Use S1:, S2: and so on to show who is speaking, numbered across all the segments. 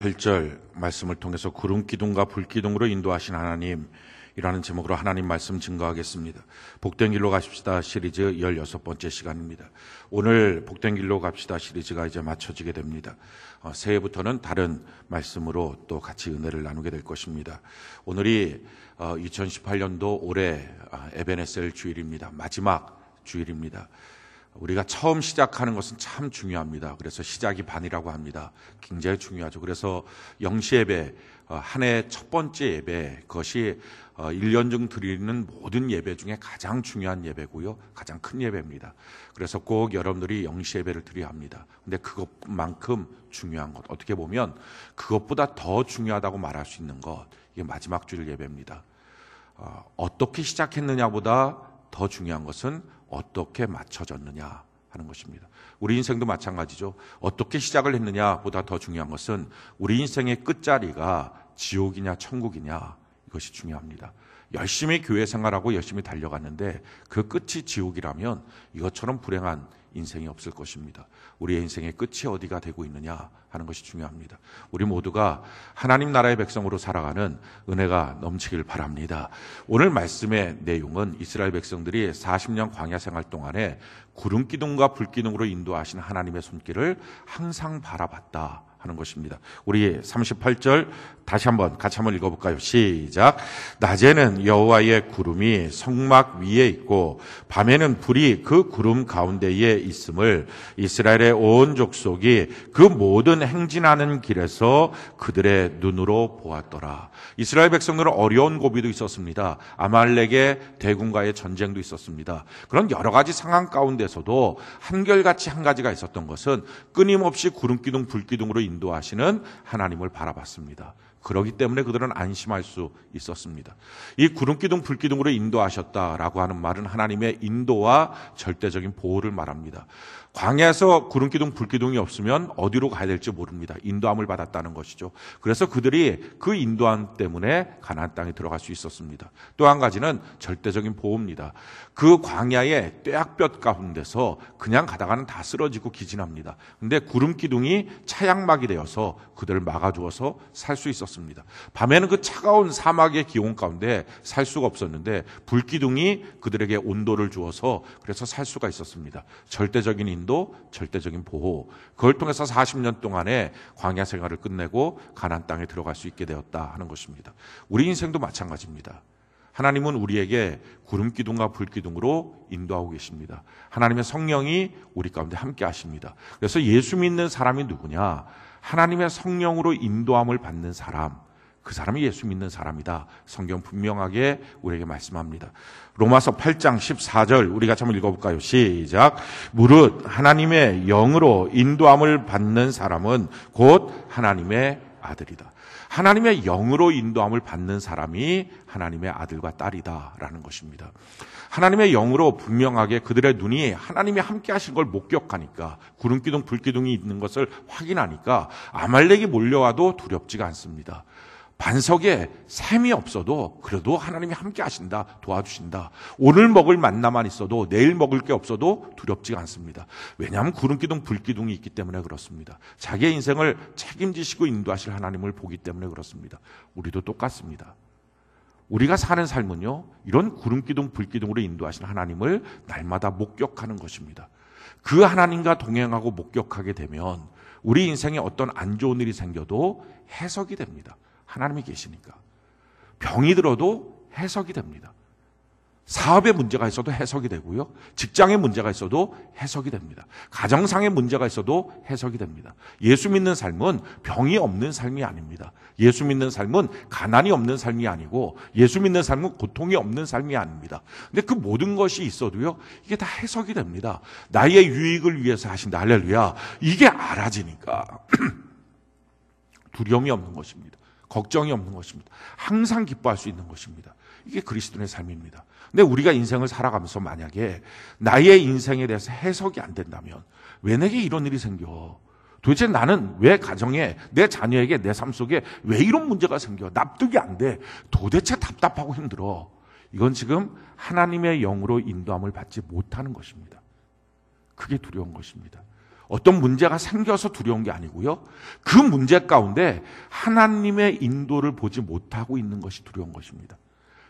S1: 1절 말씀을 통해서 구름 기둥과 불 기둥으로 인도하신 하나님이라는 제목으로 하나님 말씀 증거하겠습니다. 복된 길로 가십시다 시리즈 16번째 시간입니다. 오늘 복된 길로 갑시다 시리즈가 이제 마쳐지게 됩니다. 새해부터는 다른 말씀으로 또 같이 은혜를 나누게 될 것입니다. 오늘이 2018년도 올해 에베네셀 주일입니다. 마지막 주일입니다. 우리가 처음 시작하는 것은 참 중요합니다. 그래서 시작이 반이라고 합니다. 굉장히 중요하죠. 그래서 영시 예배, 한 해 첫 번째 예배, 그것이 1년 중 드리는 모든 예배 중에 가장 중요한 예배고요. 가장 큰 예배입니다. 그래서 꼭 여러분들이 영시 예배를 드려야 합니다. 근데 그것만큼 중요한 것, 어떻게 보면 그것보다 더 중요하다고 말할 수 있는 것, 이게 마지막 주일 예배입니다. 어떻게 시작했느냐보다 더 중요한 것은 어떻게 맞춰졌느냐 하는 것입니다. 우리 인생도 마찬가지죠. 어떻게 시작을 했느냐보다 더 중요한 것은 우리 인생의 끝자리가 지옥이냐 천국이냐, 이것이 중요합니다. 열심히 교회 생활하고 열심히 달려갔는데 그 끝이 지옥이라면 이것처럼 불행한 인생이 없을 것입니다. 우리의 인생의 끝이 어디가 되고 있느냐 하는 것이 중요합니다. 우리 모두가 하나님 나라의 백성으로 살아가는 은혜가 넘치길 바랍니다. 오늘 말씀의 내용은 이스라엘 백성들이 40년 광야 생활 동안에 구름 기둥과 불 기둥으로 인도하신 하나님의 손길을 항상 바라봤다 하는 것입니다. 우리 38절 다시 같이 한번 읽어볼까요? 시작. 낮에는 여호와의 구름이 성막 위에 있고 밤에는 불이 그 구름 가운데에 있음을 이스라엘의 온 족속이 그 모든 행진하는 길에서 그들의 눈으로 보았더라. 이스라엘 백성들은 어려운 고비도 있었습니다. 아말렉의 대군과의 전쟁도 있었습니다. 그런 여러 가지 상황 가운데서도 한결같이 한 가지가 있었던 것은 끊임없이 구름 기둥 불 기둥으로 인도하시는 하나님을 바라봤습니다. 그렇기 때문에 그들은 안심할 수 있었습니다. 이 구름기둥 불기둥으로 인도하셨다라고 하는 말은 하나님의 인도와 절대적인 보호를 말합니다. 광야에서 구름기둥 불기둥이 없으면 어디로 가야 될지 모릅니다. 인도함을 받았다는 것이죠. 그래서 그들이 그 인도함 때문에 가나안 땅에 들어갈 수 있었습니다. 또 한 가지는 절대적인 보호입니다. 그 광야의 뙤약볕 가운데서 그냥 가다가는 다 쓰러지고 기진합니다. 그런데 구름기둥이 차양막이 되어서 그들을 막아주어서 살 수 있었습니다. 밤에는 그 차가운 사막의 기온 가운데 살 수가 없었는데 불기둥이 그들에게 온도를 주어서 그래서 살 수가 있었습니다. 절대적인 인도, 절대적인 보호, 그걸 통해서 40년 동안의 광야 생활을 끝내고 가나안 땅에 들어갈 수 있게 되었다 하는 것입니다. 우리 인생도 마찬가지입니다. 하나님은 우리에게 구름 기둥과 불 기둥으로 인도하고 계십니다. 하나님의 성령이 우리 가운데 함께 하십니다. 그래서 예수 믿는 사람이 누구냐? 하나님의 성령으로 인도함을 받는 사람, 그 사람이 예수 믿는 사람이다. 성경 분명하게 우리에게 말씀합니다. 로마서 8장 14절 우리 같이 한번 읽어볼까요? 시작. 무릇 하나님의 영으로 인도함을 받는 사람은 곧 하나님의 아들이다. 하나님의 영으로 인도함을 받는 사람이 하나님의 아들과 딸이다라는 것입니다. 하나님의 영으로 분명하게 그들의 눈이 하나님이 함께 하신 걸 목격하니까, 구름기둥 불기둥이 있는 것을 확인하니까 아말렉이 몰려와도 두렵지가 않습니다. 반석에 샘이 없어도 그래도 하나님이 함께 하신다, 도와주신다. 오늘 먹을 만나만 있어도 내일 먹을 게 없어도 두렵지가 않습니다. 왜냐하면 구름기둥 불기둥이 있기 때문에 그렇습니다. 자기의 인생을 책임지시고 인도하실 하나님을 보기 때문에 그렇습니다. 우리도 똑같습니다. 우리가 사는 삶은요, 이런 구름기둥 불기둥으로 인도하신 하나님을 날마다 목격하는 것입니다. 그 하나님과 동행하고 목격하게 되면 우리 인생에 어떤 안 좋은 일이 생겨도 해석이 됩니다. 하나님이 계시니까. 병이 들어도 해석이 됩니다. 사업에 문제가 있어도 해석이 되고요. 직장에 문제가 있어도 해석이 됩니다. 가정상에 문제가 있어도 해석이 됩니다. 예수 믿는 삶은 병이 없는 삶이 아닙니다. 예수 믿는 삶은 가난이 없는 삶이 아니고, 예수 믿는 삶은 고통이 없는 삶이 아닙니다. 근데 그 모든 것이 있어도요, 이게 다 해석이 됩니다. 나의 유익을 위해서 하신다. 할렐루야. 이게 알아지니까 두려움이 없는 것입니다. 걱정이 없는 것입니다. 항상 기뻐할 수 있는 것입니다. 이게 그리스도인의 삶입니다. 근데 우리가 인생을 살아가면서 만약에 나의 인생에 대해서 해석이 안 된다면, 왜 내게 이런 일이 생겨? 도대체 나는 왜 가정에, 내 자녀에게, 내 삶 속에 왜 이런 문제가 생겨? 납득이 안 돼. 도대체 답답하고 힘들어. 이건 지금 하나님의 영으로 인도함을 받지 못하는 것입니다. 그게 두려운 것입니다. 어떤 문제가 생겨서 두려운 게 아니고요. 그 문제 가운데 하나님의 인도를 보지 못하고 있는 것이 두려운 것입니다.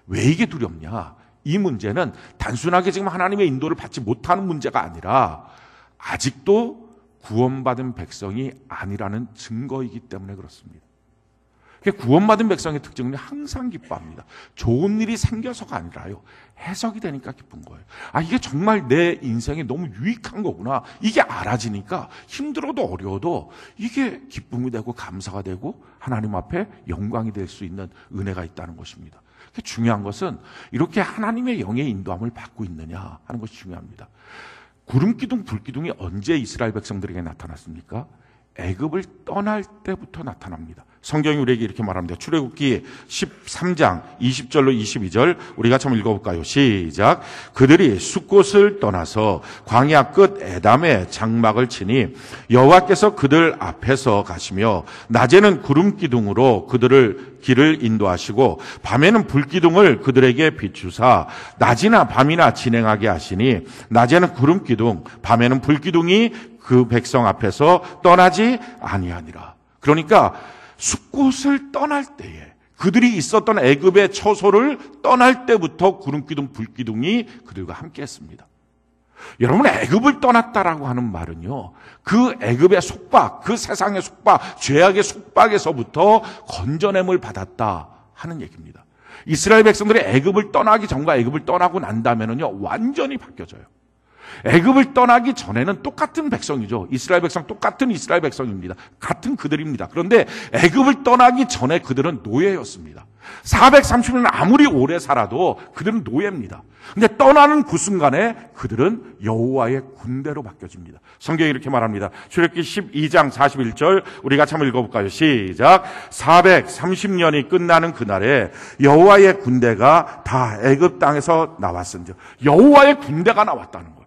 S1: 왜 이게 두렵냐? 이 문제는 단순하게 지금 하나님의 인도를 받지 못하는 문제가 아니라 아직도 구원받은 백성이 아니라는 증거이기 때문에 그렇습니다. 구원받은 백성의 특징은 항상 기뻐합니다. 좋은 일이 생겨서가 아니라요, 해석이 되니까 기쁜 거예요. 이게 정말 내 인생에 너무 유익한 거구나, 이게 알아지니까 힘들어도 어려워도 이게 기쁨이 되고 감사가 되고 하나님 앞에 영광이 될 수 있는 은혜가 있다는 것입니다. 중요한 것은 이렇게 하나님의 영의 인도함을 받고 있느냐 하는 것이 중요합니다. 구름기둥, 불기둥이 언제 이스라엘 백성들에게 나타났습니까? 애굽을 떠날 때부터 나타납니다. 성경이 우리에게 이렇게 말합니다. 출애굽기 13장 20절로 22절 우리가 한번 읽어볼까요? 시작. 그들이 숫곳을 떠나서 광야 끝 에담에 장막을 치니 여호와께서 그들 앞에서 가시며 낮에는 구름기둥으로 그들을 길을 인도하시고 밤에는 불기둥을 그들에게 비추사 낮이나 밤이나 진행하게 하시니 낮에는 구름기둥 밤에는 불기둥이 그 백성 앞에서 떠나지 아니하니라. 그러니까 숫곳을 떠날 때에, 그들이 있었던 애굽의 처소를 떠날 때부터 구름기둥, 불기둥이 그들과 함께 했습니다. 여러분, 애굽을 떠났다라고 하는 말은요, 그 애굽의 속박, 그 세상의 속박, 죄악의 속박에서부터 건져냄을 받았다 하는 얘기입니다. 이스라엘 백성들이 애굽을 떠나기 전과 애굽을 떠나고 난 다음에는요, 완전히 바뀌어져요. 애굽을 떠나기 전에는 똑같은 백성이죠. 이스라엘 백성, 똑같은 이스라엘 백성입니다. 같은 그들입니다. 그런데 애굽을 떠나기 전에 그들은 노예였습니다. 430년 아무리 오래 살아도 그들은 노예입니다. 근데 떠나는 그 순간에 그들은 여호와의 군대로 바뀌어집니다. 성경이 이렇게 말합니다. 출애굽기 12장 41절 우리가 한번 읽어볼까요? 시작. 430년이 끝나는 그날에 여호와의 군대가 다 애굽 땅에서 나왔은즉, 여호와의 군대가 나왔다는 거예요.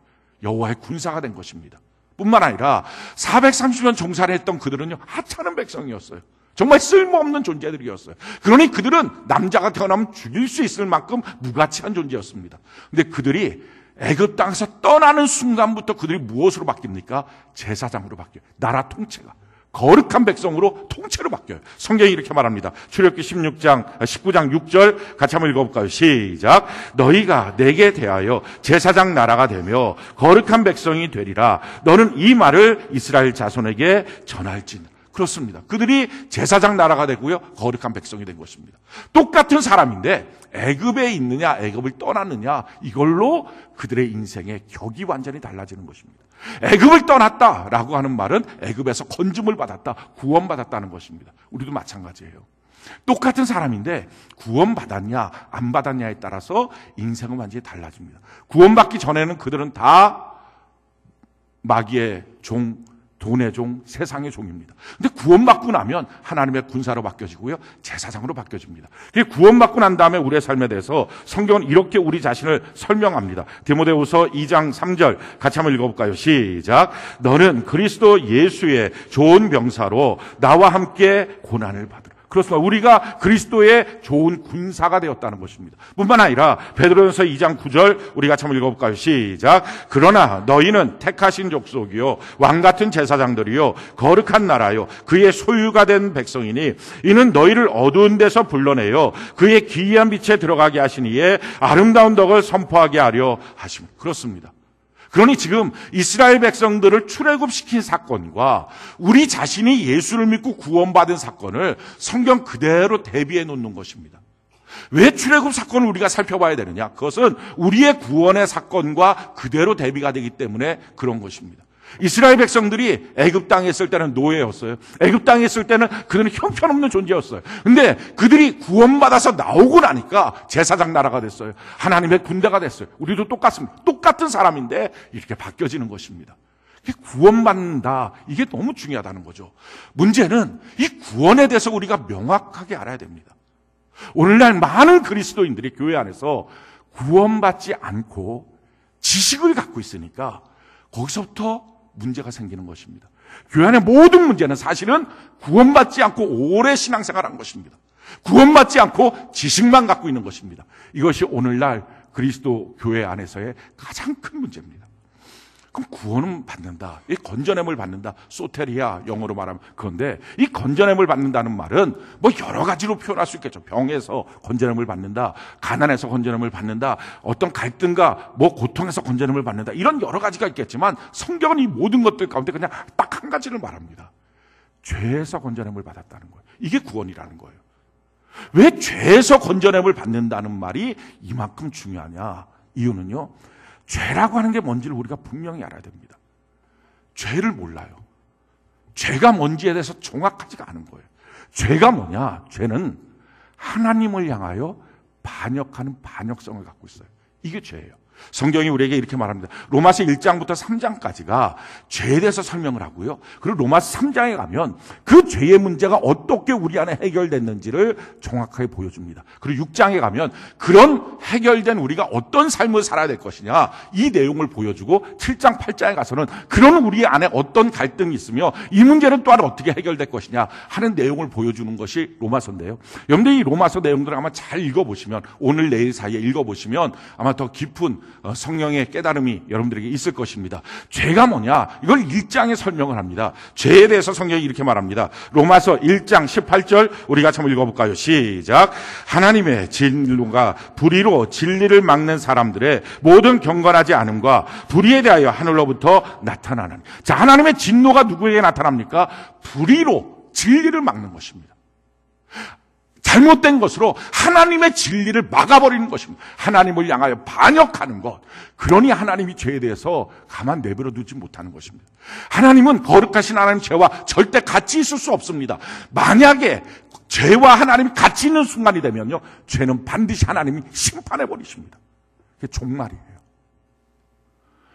S1: 여호와의 군사가 된 것입니다. 뿐만 아니라 430년 종살이 했던 그들은요, 하찮은 백성이었어요. 정말 쓸모없는 존재들이었어요. 그러니 그들은 남자가 태어나면 죽일 수 있을 만큼 무가치한 존재였습니다. 근데 그들이 애굽 땅에서 떠나는 순간부터 그들이 무엇으로 바뀝니까? 제사장으로 바뀌어요. 나라 통치가. 거룩한 백성으로 통째로 바뀌어요. 성경이 이렇게 말합니다. 출애굽기 19장 6절 같이 한번 읽어볼까요? 시작. 너희가 내게 대하여 제사장 나라가 되며 거룩한 백성이 되리라. 너는 이 말을 이스라엘 자손에게 전할지니. 그렇습니다. 그들이 제사장 나라가 되고요, 거룩한 백성이 된 것입니다. 똑같은 사람인데 애굽에 있느냐 애굽을 떠났느냐, 이걸로 그들의 인생의 격이 완전히 달라지는 것입니다. 애굽을 떠났다라고 하는 말은 애굽에서 건짐을 받았다, 구원받았다는 것입니다. 우리도 마찬가지예요. 똑같은 사람인데 구원받았냐 안 받았냐에 따라서 인생은 완전히 달라집니다. 구원받기 전에는 그들은 다 마귀의 종, 돈의 종, 세상의 종입니다. 근데 구원받고 나면 하나님의 군사로 바뀌어지고요, 제사장으로 바뀌어집니다. 구원받고 난 다음에 우리의 삶에 대해서 성경은 이렇게 우리 자신을 설명합니다. 디모데후서 2장 3절 같이 한번 읽어볼까요? 시작. 너는 그리스도 예수의 좋은 병사로 나와 함께 고난을 받으라. 그렇습니다. 우리가 그리스도의 좋은 군사가 되었다는 것입니다. 뿐만 아니라 베드로전서 2장 9절 우리 같이 한번 읽어볼까요? 시작. 그러나 너희는 택하신 족속이요 왕같은 제사장들이요 거룩한 나라요 그의 소유가 된 백성이니 이는 너희를 어두운 데서 불러내어 그의 기이한 빛에 들어가게 하시니에 아름다운 덕을 선포하게 하려 하십니다. 그렇습니다. 그러니 지금 이스라엘 백성들을 출애굽시킨 사건과 우리 자신이 예수를 믿고 구원받은 사건을 성경 그대로 대비해 놓는 것입니다. 왜 출애굽 사건을 우리가 살펴봐야 되느냐? 그것은 우리의 구원의 사건과 그대로 대비가 되기 때문에 그런 것입니다. 이스라엘 백성들이 애굽 땅에 있을 때는 노예였어요. 애굽 땅에 있을 때는 그들은 형편없는 존재였어요. 근데 그들이 구원받아서 나오고 나니까 제사장 나라가 됐어요. 하나님의 군대가 됐어요. 우리도 똑같습니다. 똑같은 사람인데 이렇게 바뀌어지는 것입니다. 구원받는다, 이게 너무 중요하다는 거죠. 문제는 이 구원에 대해서 우리가 명확하게 알아야 됩니다. 오늘날 많은 그리스도인들이 교회 안에서 구원받지 않고 지식을 갖고 있으니까 거기서부터 문제가 생기는 것입니다. 교회 안의 모든 문제는 사실은 구원받지 않고 오래 신앙생활한 것입니다. 구원받지 않고 지식만 갖고 있는 것입니다. 이것이 오늘날 그리스도 교회 안에서의 가장 큰 문제입니다. 그럼 구원은 받는다. 이 건져냄을 받는다. 소테리아 영어로 말하면 그런데 이 건져냄을 받는다는 말은 뭐 여러 가지로 표현할 수 있겠죠. 병에서 건져냄을 받는다. 가난에서 건져냄을 받는다. 어떤 갈등과 뭐 고통에서 건져냄을 받는다. 이런 여러 가지가 있겠지만 성경은 이 모든 것들 가운데 그냥 딱 한 가지를 말합니다. 죄에서 건져냄을 받았다는 거예요. 이게 구원이라는 거예요. 왜 죄에서 건져냄을 받는다는 말이 이만큼 중요하냐? 이유는요. 죄라고 하는 게 뭔지를 우리가 분명히 알아야 됩니다. 죄를 몰라요. 죄가 뭔지에 대해서 정확하지가 않은 거예요. 죄가 뭐냐? 죄는 하나님을 향하여 반역하는 반역성을 갖고 있어요. 이게 죄예요. 성경이 우리에게 이렇게 말합니다. 로마서 1장부터 3장까지가 죄에 대해서 설명을 하고요. 그리고 로마서 3장에 가면 그 죄의 문제가 어떻게 우리 안에 해결됐는지를 정확하게 보여줍니다. 그리고 6장에 가면 그런 해결된 우리가 어떤 삶을 살아야 될 것이냐 이 내용을 보여주고 7장, 8장에 가서는 그런 우리 안에 어떤 갈등이 있으며 이 문제는 또한 어떻게 해결될 것이냐 하는 내용을 보여주는 것이 로마서인데요. 여러분들 이 로마서 내용들을 아마 잘 읽어보시면 오늘 내일 사이에 읽어보시면 아마 더 깊은 성령의 깨달음이 여러분들에게 있을 것입니다. 죄가 뭐냐? 이걸 1장에 설명을 합니다. 죄에 대해서 성경이 이렇게 말합니다. 로마서 1장 18절 우리가 한번 읽어볼까요? 시작. 하나님의 진노가 불의로 진리를 막는 사람들의 모든 경건하지 않음과 불의에 대하여 하늘로부터 나타나는. 자, 하나님의 진노가 누구에게 나타납니까? 불의로 진리를 막는 것입니다. 잘못된 것으로 하나님의 진리를 막아버리는 것입니다. 하나님을 향하여 반역하는 것. 그러니 하나님이 죄에 대해서 가만 내버려 두지 못하는 것입니다. 하나님은 거룩하신 하나님 죄와 절대 같이 있을 수 없습니다. 만약에 죄와 하나님이 같이 있는 순간이 되면요, 죄는 반드시 하나님이 심판해 버리십니다. 그게 종말이에요.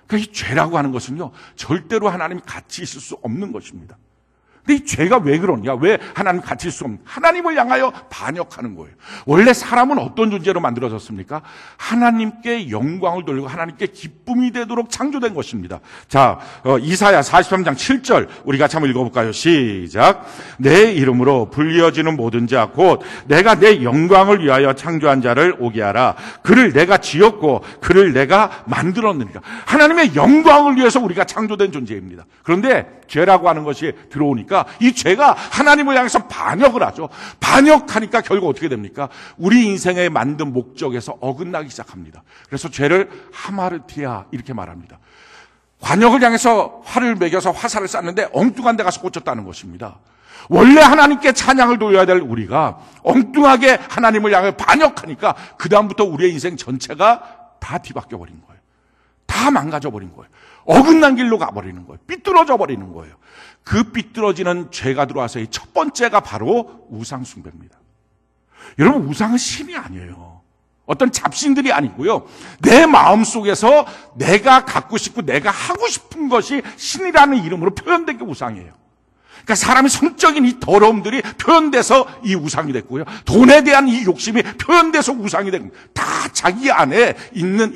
S1: 그러니까 이 죄라고 하는 것은요, 절대로 하나님이 같이 있을 수 없는 것입니다. 근데 이 죄가 왜 그러냐? 왜 하나님 같이 있을 수 없는? 하나님을 향하여 반역하는 거예요. 원래 사람은 어떤 존재로 만들어졌습니까? 하나님께 영광을 돌리고 하나님께 기쁨이 되도록 창조된 것입니다. 자, 이사야 43장 7절 우리 같이 한번 읽어볼까요? 시작. 내 이름으로 불리어지는 모든 자 곧 내가 내 영광을 위하여 창조한 자를 오게 하라. 그를 내가 지었고 그를 내가 만들었느니라. 하나님의 영광을 위해서 우리가 창조된 존재입니다. 그런데 죄라고 하는 것이 들어오니까 이 죄가 하나님을 향해서 반역을 하죠. 반역하니까 결국 어떻게 됩니까? 우리 인생에 만든 목적에서 어긋나기 시작합니다. 그래서 죄를 하마르티아 이렇게 말합니다. 관역을 향해서 활을 매겨서 화살을 쐈는데 엉뚱한 데 가서 꽂혔다는 것입니다. 원래 하나님께 찬양을 돌려야 될 우리가 엉뚱하게 하나님을 향해 반역하니까 그 다음부터 우리의 인생 전체가 다 뒤바뀌어 버린 거예요. 다 망가져 버린 거예요. 어긋난 길로 가버리는 거예요. 삐뚤어져 버리는 거예요. 그 삐뚤어지는 죄가 들어와서의 첫 번째가 바로 우상숭배입니다. 여러분, 우상은 신이 아니에요. 어떤 잡신들이 아니고요. 내 마음속에서 내가 갖고 싶고 내가 하고 싶은 것이 신이라는 이름으로 표현된 게 우상이에요. 그러니까 사람의 성적인 이 더러움들이 표현돼서 이 우상이 됐고요. 돈에 대한 이 욕심이 표현돼서 우상이 된 겁니다. 다 자기 안에 있는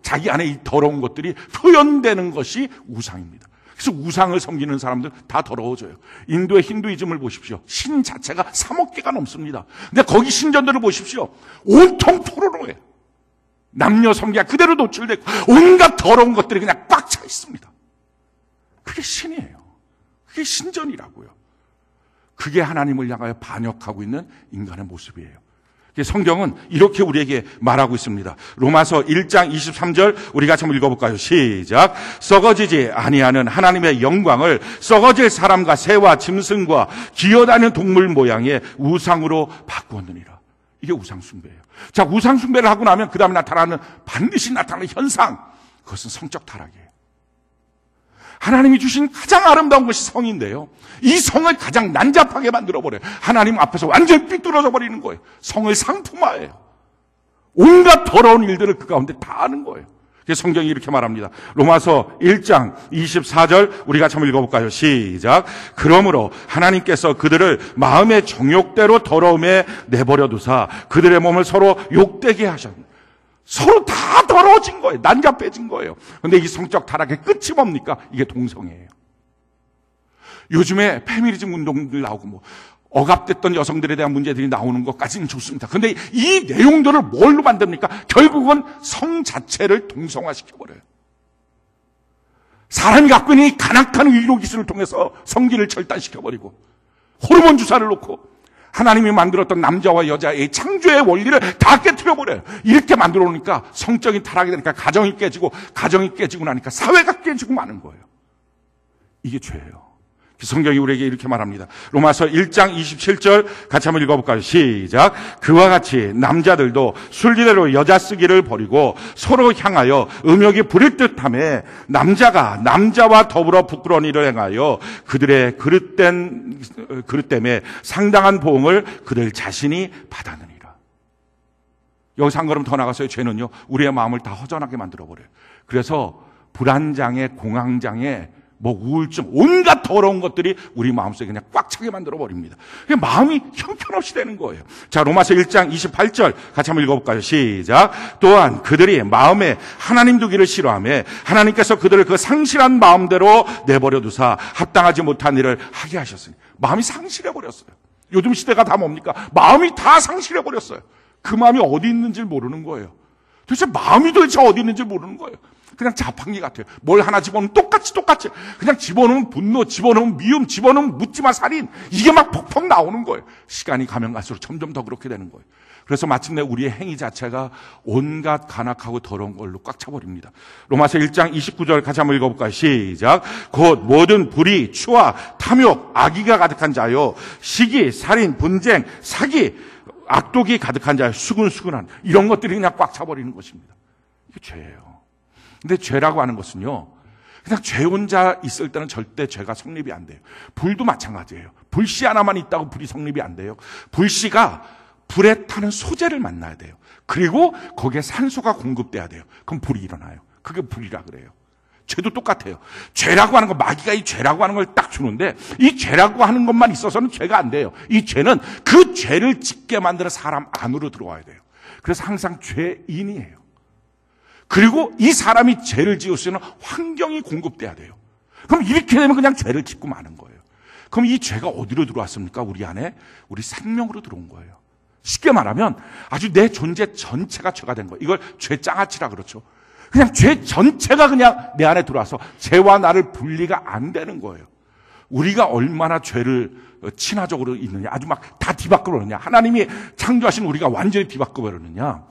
S1: 자기 안에 이 더러운 것들이 표현되는 것이 우상입니다. 그래서 우상을 섬기는 사람들 다 더러워져요. 인도의 힌두이즘을 보십시오. 신 자체가 3억 개가 넘습니다. 근데 거기 신전들을 보십시오. 온통 포로로예요. 남녀 성기가 그대로 노출되고 온갖 더러운 것들이 그냥 꽉 차 있습니다. 그게 신이에요. 그게 신전이라고요. 그게 하나님을 향하여 반역하고 있는 인간의 모습이에요. 성경은 이렇게 우리에게 말하고 있습니다. 로마서 1장 23절 우리 같이 한번 읽어볼까요? 시작. 썩어지지 아니하는 하나님의 영광을 썩어질 사람과 새와 짐승과 기어다니는 동물 모양의 우상으로 바꾸었느니라. 이게 우상숭배예요. 자, 우상숭배를 하고 나면 그 다음에 반드시 나타나는 현상, 그것은 성적 타락이에요. 하나님이 주신 가장 아름다운 것이 성인데요. 이 성을 가장 난잡하게 만들어버려요. 하나님 앞에서 완전히 삐뚤어져 버리는 거예요. 성을 상품화해요. 온갖 더러운 일들을 그 가운데 다 하는 거예요. 그래서 성경이 이렇게 말합니다. 로마서 1장 24절 우리 같이 한번 읽어볼까요? 시작. 그러므로 하나님께서 그들을 마음의 정욕대로 더러움에 내버려 두사 그들의 몸을 서로 욕되게 하셨습니다. 서로 다 더러워진 거예요. 난잡해진 거예요. 그런데 이 성적 타락의 끝이 뭡니까? 이게 동성애예요. 요즘에 페미니즘 운동들 나오고 억압됐던 여성들에 대한 문제들이 나오는 것까지는 좋습니다. 그런데 이 내용들을 뭘로 만듭니까? 결국은 성 자체를 동성화시켜버려요.
S2: 사람이 갖고 있는 이 간악한 의료 기술을 통해서 성기를 절단시켜버리고 호르몬 주사를 놓고 하나님이 만들었던 남자와 여자의 창조의 원리를 다 깨트려버려요. 이렇게 만들어 놓으니까 성적인 타락이 되니까 가정이 깨지고 나니까 사회가 깨지고 마는 거예요. 이게 죄예요. 성경이 우리에게 이렇게 말합니다. 로마서 1장 27절 같이 한번 읽어볼까요? 시작. 그와 같이 남자들도 순리대로 여자 쓰기를 버리고 서로 향하여 음욕이 부릴 듯하며 남자가 남자와 더불어 부끄러운 일을 행하여 그들의 그릇됨에 상당한 보응을 그들 자신이 받았느니라. 여기서 한 걸음 더 나가서요. 죄는요, 우리의 마음을 다 허전하게 만들어버려요. 그래서 불안장애, 공황장애, 우울증, 온갖 더러운 것들이 우리 마음속에 그냥 꽉 차게 만들어버립니다. 마음이 형편없이 되는 거예요. 자, 로마서 1장 28절 같이 한번 읽어볼까요? 시작. 또한 그들이 마음에 하나님 두기를 싫어하며 하나님께서 그들을 그 상실한 마음대로 내버려 두사 합당하지 못한 일을 하게 하셨으니. 마음이 상실해버렸어요. 요즘 시대가 다 뭡니까? 마음이 다 상실해버렸어요. 그 마음이 어디 있는지 모르는 거예요. 도대체 마음이 어디 있는지 모르는 거예요. 그냥 자판기 같아요. 뭘 하나 집어넣으면 똑같이 그냥 집어넣으면 분노, 집어넣으면 미움, 집어넣으면 묻지마 살인, 이게 막 퍽퍽 나오는 거예요. 시간이 가면 갈수록 점점 더 그렇게 되는 거예요. 그래서 마침내 우리의 행위 자체가 온갖 간악하고 더러운 걸로 꽉 차버립니다. 로마서 1장 29절 같이 한번 읽어볼까요? 시작. 곧 모든 불의, 추와, 탐욕, 악의가 가득한 자요, 시기, 살인, 분쟁, 사기, 악독이 가득한 자요, 수근수근한 이런 것들이 그냥 꽉 차버리는 것입니다. 이게 죄예요. 근데 죄라고 하는 것은요, 그냥 죄 혼자 있을 때는 절대 죄가 성립이 안 돼요. 불도 마찬가지예요. 불씨 하나만 있다고 불이 성립이 안 돼요. 불씨가 불에 타는 소재를 만나야 돼요. 그리고 거기에 산소가 공급돼야 돼요. 그럼 불이 일어나요. 그게 불이라 그래요. 죄도 똑같아요. 죄라고 하는 거, 마귀가 이 죄라고 하는 걸 딱 주는데 이 죄라고 하는 것만 있어서는 죄가 안 돼요. 이 죄는 그 죄를 짓게 만드는 사람 안으로 들어와야 돼요. 그래서 항상 죄인이에요. 그리고 이 사람이 죄를 지을 수 있는 환경이 공급돼야 돼요. 그럼 이렇게 되면 그냥 죄를 짓고 마는 거예요. 그럼 이 죄가 어디로 들어왔습니까? 우리 안에, 우리 생명으로 들어온 거예요. 쉽게 말하면 아주 내 존재 전체가 죄가 된 거예요. 이걸 죄장아찌라 그렇죠. 그냥 죄 전체가 그냥 내 안에 들어와서 죄와 나를 분리가 안 되는 거예요. 우리가 얼마나 죄를 친화적으로 있느냐, 아주 막 다 뒤바꿔 버렸냐, 하나님이 창조하신 우리가 완전히 뒤바꿔 버렸느냐.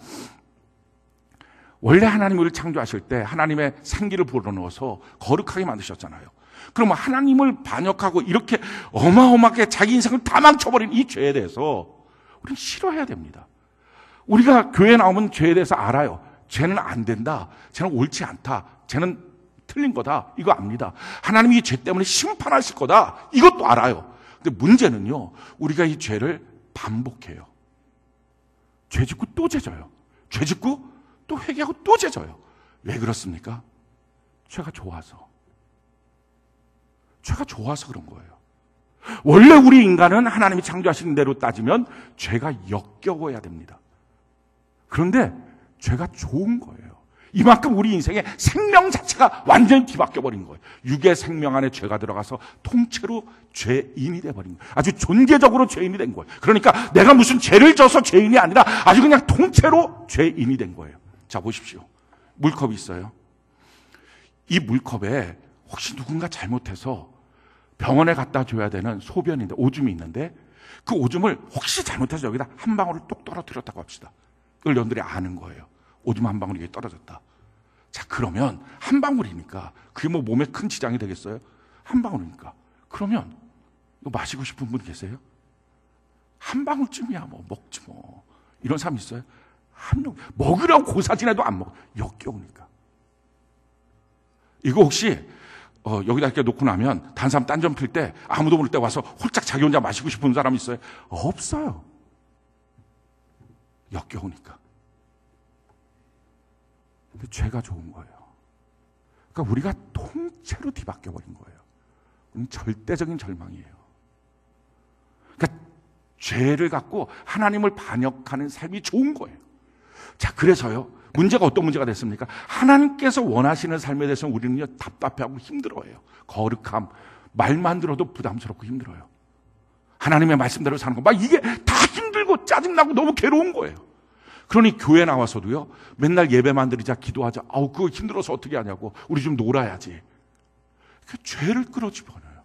S2: 원래 하나님 우리를 창조하실 때 하나님의 생기를 불어넣어서 거룩하게 만드셨잖아요. 그러면 하나님을 반역하고 이렇게 어마어마하게 자기 인생을 다 망쳐버린 이 죄에 대해서 우리는 싫어해야 됩니다. 우리가 교회에 나오면 죄에 대해서 알아요. 죄는 안 된다. 죄는 옳지 않다. 죄는 틀린 거다. 이거 압니다. 하나님이 이 죄 때문에 심판하실 거다. 이것도 알아요. 근데 문제는요, 우리가 이 죄를 반복해요. 죄 짓고 또 죄져요. 죄 짓고 또 회개하고 또 죄져요. 왜 그렇습니까? 죄가 좋아서. 죄가 좋아서 그런 거예요. 원래 우리 인간은 하나님이 창조하신 대로 따지면 죄가 역겨워야 됩니다. 그런데 죄가 좋은 거예요. 이만큼 우리 인생의 생명 자체가 완전히 뒤바뀌어버린 거예요. 육의 생명 안에 죄가 들어가서 통째로 죄인이 돼버린 거예요. 아주 존재적으로 죄인이 된 거예요. 그러니까 내가 무슨 죄를 져서 죄인이 아니라 아주 그냥 통째로 죄인이 된 거예요. 자, 보십시오. 물컵이 있어요. 이 물컵에 혹시 누군가 잘못해서 병원에 갖다 줘야 되는 소변인데, 오줌이 있는데 그 오줌을 혹시 잘못해서 여기다 한 방울을 뚝 떨어뜨렸다고 합시다. 그걸 여러분들이 아는 거예요. 오줌 한 방울이 떨어졌다. 자, 그러면 한 방울이니까 그게 뭐 몸에 큰 지장이 되겠어요? 한 방울이니까. 그러면 이거 마시고 싶은 분 계세요? 한 방울쯤이야 뭐 먹지 뭐. 이런 사람 있어요? 한 명 먹으라고 고사진해도 안 먹어. 역겨우니까. 이거 혹시 여기다 이렇게 놓고 나면 다른 사람 딴점 필 때 아무도 모를 때 와서 홀짝 자기 혼자 마시고 싶은 사람 있어요? 없어요. 역겨우니까. 근데 죄가 좋은 거예요. 그러니까 우리가 통째로 뒤바뀌어버린 거예요. 절대적인 절망이에요. 그러니까 죄를 갖고 하나님을 반역하는 삶이 좋은 거예요. 자, 그래서요, 문제가 어떤 문제가 됐습니까? 하나님께서 원하시는 삶에 대해서는 우리는요, 답답해하고 힘들어해요. 거룩함, 말만 들어도 부담스럽고 힘들어요. 하나님의 말씀대로 사는 거, 막 이게 다 힘들고 짜증나고 너무 괴로운 거예요. 그러니 교회 나와서도요, 맨날 예배만 드리자, 기도하자. 아우, 그거 힘들어서 어떻게 하냐고. 우리 좀 놀아야지. 그 죄를 끌어집어넣어요.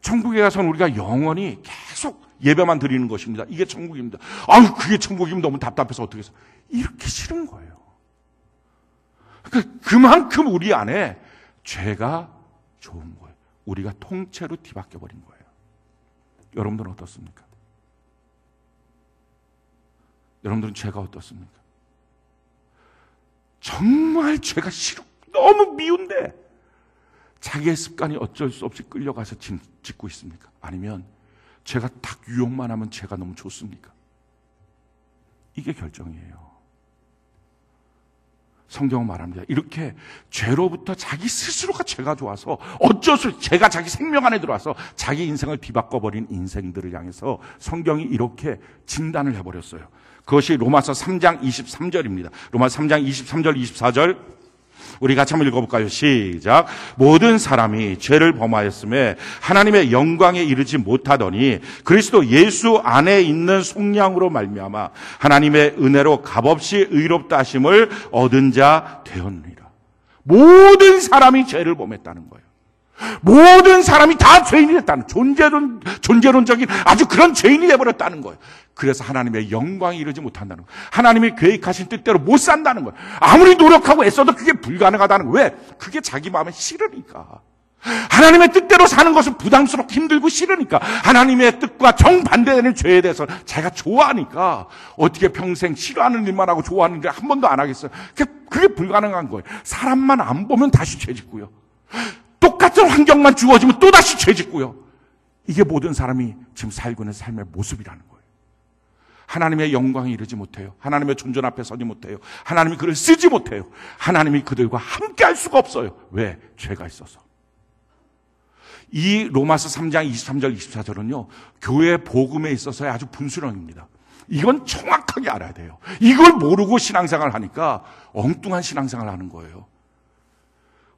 S2: 천국에 가서는 우리가 영원히 계속 예배만 드리는 것입니다. 이게 천국입니다. 아유, 그게 천국이면 너무 답답해서 어떻게 해서. 이렇게 싫은 거예요. 그러니까 그만큼 우리 안에 죄가 좋은 거예요. 우리가 통째로 뒤바뀌어 버린 거예요. 여러분들은 어떻습니까? 여러분들은 죄가 어떻습니까? 정말 죄가 싫어. 너무 미운데 자기의 습관이 어쩔 수 없이 끌려가서 짓고 있습니까? 아니면 죄가 딱 유혹만 하면 죄가 너무 좋습니까? 이게 결정이에요. 성경은 말합니다. 이렇게 죄로부터 자기 스스로가 죄가 좋아서 어쩔 수 없이 죄가 자기 생명 안에 들어와서 자기 인생을 뒤바꿔버린 인생들을 향해서 성경이 이렇게 진단을 해버렸어요. 그것이 로마서 3장 23절입니다. 로마서 3장 23절 24절 우리 같이 한번 읽어볼까요? 시작. 모든 사람이 죄를 범하였음에 하나님의 영광에 이르지 못하더니 그리스도 예수 안에 있는 속량으로 말미암아 하나님의 은혜로 값없이 의롭다 하심을 얻은 자 되었느니라. 모든 사람이 죄를 범했다는 거예요. 모든 사람이 다 죄인이 됐다는, 존재론적인 아주 그런 죄인이 되어버렸다는 거예요. 그래서 하나님의 영광에 이르지 못한다는 거예요. 하나님이 계획하신 뜻대로 못 산다는 거예요. 아무리 노력하고 애써도 그게 불가능하다는 거예요. 왜? 그게 자기 마음에 싫으니까. 하나님의 뜻대로 사는 것은 부담스럽고 힘들고 싫으니까. 하나님의 뜻과 정반대되는 죄에 대해서 자기가 좋아하니까 어떻게 평생 싫어하는 일만 하고 좋아하는 일 한 번도 안 하겠어요. 그게 불가능한 거예요. 사람만 안 보면 다시 죄 짓고요. 똑같은 환경만 주어지면 또다시 죄 짓고요. 이게 모든 사람이 지금 살고 있는 삶의 모습이라는 거예요. 하나님의 영광에 이르지 못해요. 하나님의 존전 앞에 서지 못해요. 하나님이 그를 쓰지 못해요. 하나님이 그들과 함께 할 수가 없어요. 왜? 죄가 있어서. 이 로마서 3장 23절 24절은요. 교회 복음에 있어서의 아주 분수령입니다. 이건 정확하게 알아야 돼요. 이걸 모르고 신앙생활을 하니까 엉뚱한 신앙생활을 하는 거예요.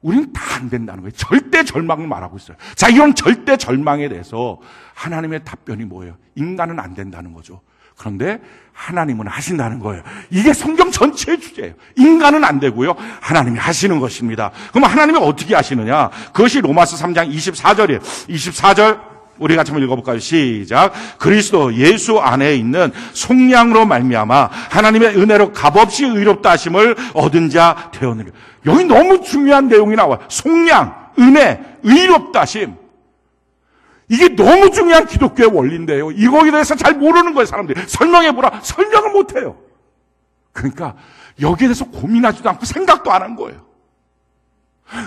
S2: 우리는 다 안 된다는 거예요. 절대 절망을 말하고 있어요. 자, 이런 절대 절망에 대해서 하나님의 답변이 뭐예요? 인간은 안 된다는 거죠. 그런데 하나님은 하신다는 거예요. 이게 성경 전체의 주제예요. 인간은 안 되고요. 하나님이 하시는 것입니다. 그럼 하나님이 어떻게 하시느냐? 그것이 로마서 3장 24절이에요. 24절 우리 같이 한번 읽어볼까요? 시작. 그리스도 예수 안에 있는 속량으로 말미암아 하나님의 은혜로 값없이 의롭다 하심을 얻은 자 되었느니라. 여기 너무 중요한 내용이 나와요. 속량, 은혜, 의롭다 하심. 이게 너무 중요한 기독교의 원리인데요. 이거에 대해서 잘 모르는 거예요, 사람들이. 설명해보라. 설명을 못해요. 그러니까 여기에 대해서 고민하지도 않고 생각도 안 한 거예요.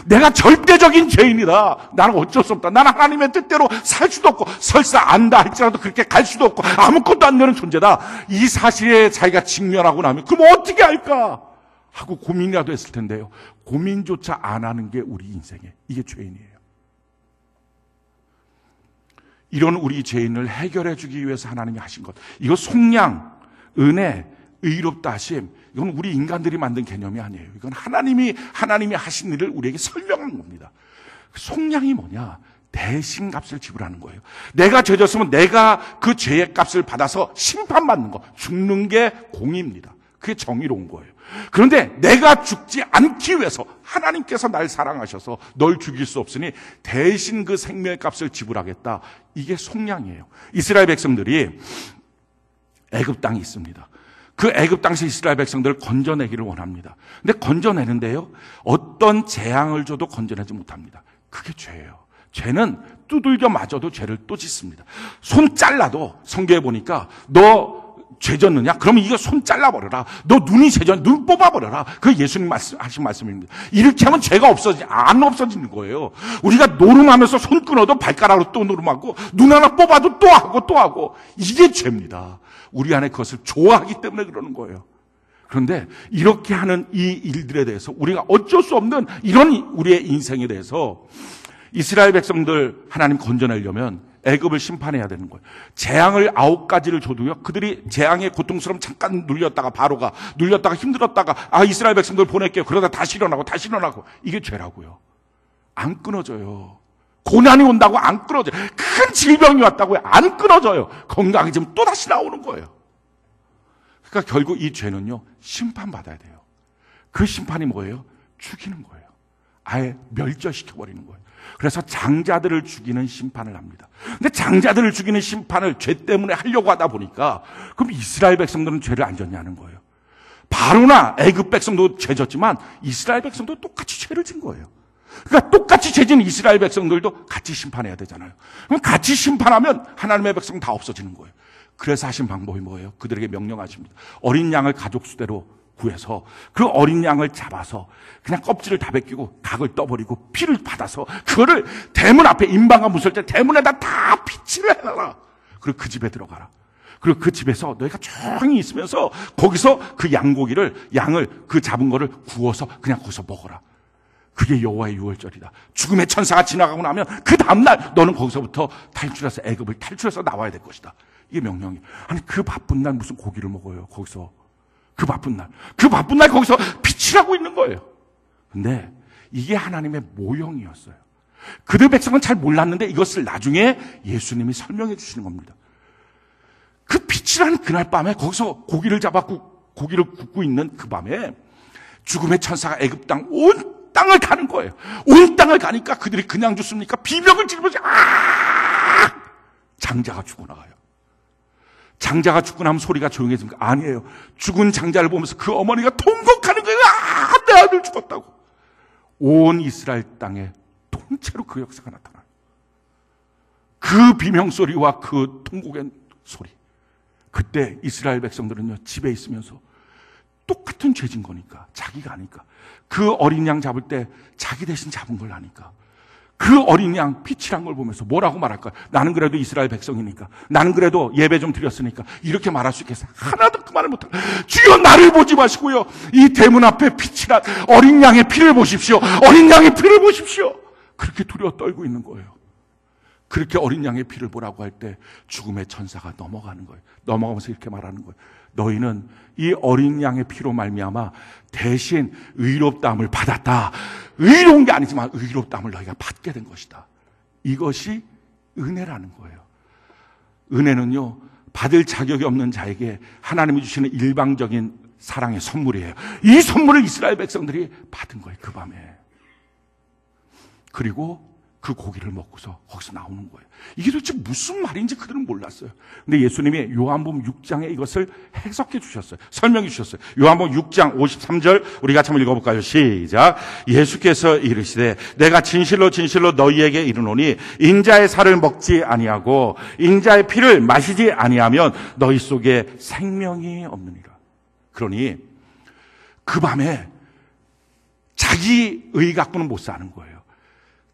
S2: 내가 절대적인 죄인이다. 나는 어쩔 수 없다. 나는 하나님의 뜻대로 살 수도 없고 설사 안다 할지라도 그렇게 갈 수도 없고 아무것도 안 되는 존재다. 이 사실에 자기가 직면하고 나면 그럼 어떻게 할까? 하고 고민이라도 했을 텐데요. 고민조차 안 하는 게 우리 인생에 이게 죄인이에요. 이런 우리 죄인을 해결해 주기 위해서 하나님이 하신 것. 이거 속량, 은혜, 의롭다 하심. 이건 우리 인간들이 만든 개념이 아니에요. 이건 하나님이 하신 일을 우리에게 설명한 겁니다. 속량이 뭐냐? 대신 값을 지불하는 거예요. 내가 죄졌으면 내가 그 죄의 값을 받아서 심판받는 거. 죽는 게 공의입니다. 그게 정의로운 거예요. 그런데 내가 죽지 않기 위해서 하나님께서 날 사랑하셔서 널 죽일 수 없으니 대신 그 생명의 값을 지불하겠다. 이게 속량이에요. 이스라엘 백성들이 애굽 땅이 있습니다. 그 애굽 땅에서 이스라엘 백성들을 건져내기를 원합니다. 근데 건져내는데요. 어떤 재앙을 줘도 건져내지 못합니다. 그게 죄예요. 죄는 두들겨 맞아도 죄를 또 짓습니다. 손 잘라도 성경에 보니까 너 죄 졌느냐? 그러면 이거 손 잘라버려라. 너 눈이 죄졌, 눈 뽑아버려라. 그게 예수님 하신 말씀입니다. 이렇게 하면 죄가 안 없어지는 거예요. 우리가 노름하면서 손 끊어도 발가락으로 또 노름하고 눈 하나 뽑아도 또 하고 또 하고 이게 죄입니다. 우리 안에 그것을 좋아하기 때문에 그러는 거예요. 그런데 이렇게 하는 이 일들에 대해서 우리가 어쩔 수 없는 이런 우리의 인생에 대해서 이스라엘 백성들 하나님 건져내려면 애굽을 심판해야 되는 거예요. 재앙을 9가지를 줘도요. 그들이 재앙의 고통스러움 잠깐 눌렸다가 바로가 눌렸다가 힘들었다가 이스라엘 백성들 보낼게요. 그러다 다시 일어나고 이게 죄라고요. 안 끊어져요. 고난이 온다고 안 끊어져요. 큰 질병이 왔다고 안 끊어져요. 건강해지면 또 다시 나오는 거예요. 그러니까 결국 이 죄는요. 심판받아야 돼요. 그 심판이 뭐예요? 죽이는 거예요. 아예 멸절시켜버리는 거예요. 그래서 장자들을 죽이는 심판을 합니다. 근데 장자들을 죽이는 심판을 죄 때문에 하려고 하다 보니까 그럼 이스라엘 백성들은 죄를 안 졌냐는 거예요. 바로나 애굽 백성도 죄 졌지만 이스라엘 백성도 똑같이 죄를 진 거예요. 그러니까 똑같이 죄진 이스라엘 백성들도 같이 심판해야 되잖아요. 그럼 같이 심판하면 하나님의 백성 다 없어지는 거예요. 그래서 하신 방법이 뭐예요? 그들에게 명령하십니다. 어린 양을 가족 수대로 구해서 그 어린 양을 잡아서 그냥 껍질을 다 벗기고 각을 떠버리고 피를 받아서 그거를 대문 앞에 임방과 문설때 대문에다 다 피치를 해놔라. 그리고 그 집에 들어가라. 그리고 그 집에서 너희가 조용히 있으면서 거기서 그 양을 그 잡은 거를 구워서 그냥 거기서 먹어라. 그게 여호와의 유월절이다. 죽음의 천사가 지나가고 나면 그 다음날 너는 거기서부터 탈출해서 애굽을 탈출해서 나와야 될 것이다. 이게 명령이에요. 아니 그 바쁜 날 무슨 고기를 먹어요. 거기서 그 바쁜 날 거기서 피치라고 있는 거예요. 근데 이게 하나님의 모형이었어요. 그들 백성은 잘 몰랐는데 이것을 나중에 예수님이 설명해 주시는 겁니다. 그 피치라는 그날 밤에 거기서 고기를 잡았고 고기를 굽고 있는 그 밤에 죽음의 천사가 애굽 땅 온 땅을 가는 거예요. 온 땅을 가니까 그들이 그냥 죽습니까? 비명을 지르면서 장자가 죽어나가요. 장자가 죽고 나면 소리가 조용해집니까? 아니에요. 죽은 장자를 보면서 그 어머니가 통곡하는 거예요. 내 아들 죽었다고. 온 이스라엘 땅에 통째로 그 역사가 나타나요. 그 비명소리와 그 통곡의 소리. 그때 이스라엘 백성들은요, 집에 있으면서 똑같은 죄진 거니까, 자기가 아니까. 그 어린 양 잡을 때 자기 대신 잡은 걸 아니까. 그 어린 양 피칠한 걸 보면서 뭐라고 말할까? 나는 그래도 이스라엘 백성이니까. 나는 그래도 예배 좀 드렸으니까. 이렇게 말할 수 있겠어요? 하나도 그 말을 못하고. 주여 나를 보지 마시고요. 이 대문 앞에 피칠한 어린 양의 피를 보십시오. 어린 양의 피를 보십시오. 그렇게 두려워 떨고 있는 거예요. 그렇게 어린 양의 피를 보라고 할 때 죽음의 천사가 넘어가는 거예요. 넘어가면서 이렇게 말하는 거예요. 너희는 이 어린 양의 피로 말미암아 대신 의롭다함을 받았다. 의로운 게 아니지만 의롭다함을 너희가 받게 된 것이다. 이것이 은혜라는 거예요. 은혜는요, 받을 자격이 없는 자에게 하나님이 주시는 일방적인 사랑의 선물이에요. 이 선물을 이스라엘 백성들이 받은 거예요, 그 밤에. 그리고 그 고기를 먹고서 거기서 나오는 거예요. 이게 도대체 무슨 말인지 그들은 몰랐어요. 근데 예수님이 요한복음 6장에 이것을 해석해 주셨어요. 설명해 주셨어요. 요한복음 6장 53절 우리 같이 한번 읽어볼까요? 시작. 예수께서 이르시되 내가 진실로 진실로 너희에게 이르노니 인자의 살을 먹지 아니하고 인자의 피를 마시지 아니하면 너희 속에 생명이 없느니라. 그러니 그 밤에 자기 의 갖고는 못 사는 거예요.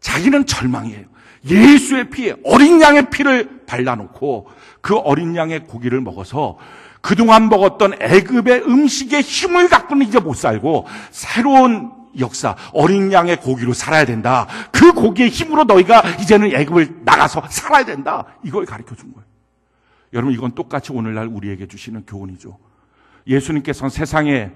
S2: 자기는 절망이에요. 예수의 피에 어린 양의 피를 발라놓고 그 어린 양의 고기를 먹어서 그동안 먹었던 애굽의 음식의 힘을 갖고는 이제 못 살고 새로운 역사, 어린 양의 고기로 살아야 된다. 그 고기의 힘으로 너희가 이제는 애굽을 나가서 살아야 된다. 이걸 가르쳐 준 거예요. 여러분, 이건 똑같이 오늘날 우리에게 주시는 교훈이죠. 예수님께서는 세상에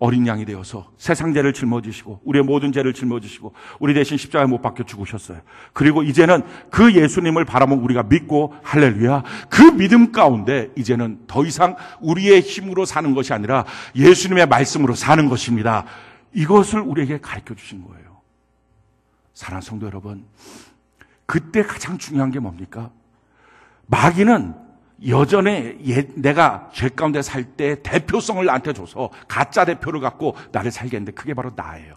S2: 어린 양이 되어서 세상 죄를 짊어지시고 우리의 모든 죄를 짊어지시고 우리 대신 십자가에 못 박혀 죽으셨어요. 그리고 이제는 그 예수님을 바라보면 우리가 믿고 할렐루야, 그 믿음 가운데 이제는 더 이상 우리의 힘으로 사는 것이 아니라 예수님의 말씀으로 사는 것입니다. 이것을 우리에게 가르쳐 주신 거예요. 사랑하는 성도 여러분, 그때 가장 중요한 게 뭡니까? 마귀는 여전히 내가 죄 가운데 살 때 대표성을 나한테 줘서 가짜 대표를 갖고 나를 살게 했는데 그게 바로 나예요.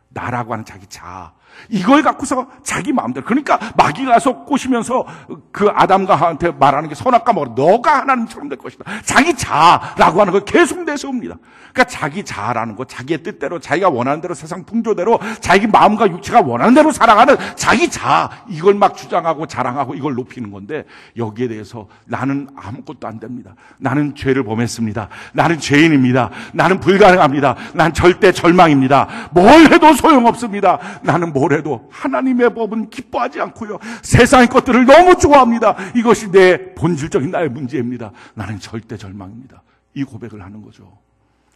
S2: 나라고 하는 자기 자아. 이걸 갖고서 자기 마음대로. 그러니까 마귀가 가서 꼬시면서 그 아담과 하와한테 말하는 게 선악과 먹으라. 너가 하나님처럼 될 것이다. 자기 자아라고 하는 걸 계속 내세웁니다. 그러니까 자기 자아라는 거, 자기의 뜻대로, 자기가 원하는 대로, 세상 풍조대로, 자기 마음과 육체가 원하는 대로 살아가는 자기 자아. 이걸 막 주장하고 자랑하고 이걸 높이는 건데 여기에 대해서 나는 아무것도 안 됩니다. 나는 죄를 범했습니다. 나는 죄인입니다. 나는 불가능합니다. 난 절대 절망입니다. 뭘 해도 소용없습니다. 나는 뭘 해도 하나님의 법은 기뻐하지 않고요. 세상의 것들을 너무 좋아합니다. 이것이 내 본질적인 나의 문제입니다. 나는 절대 절망입니다. 이 고백을 하는 거죠.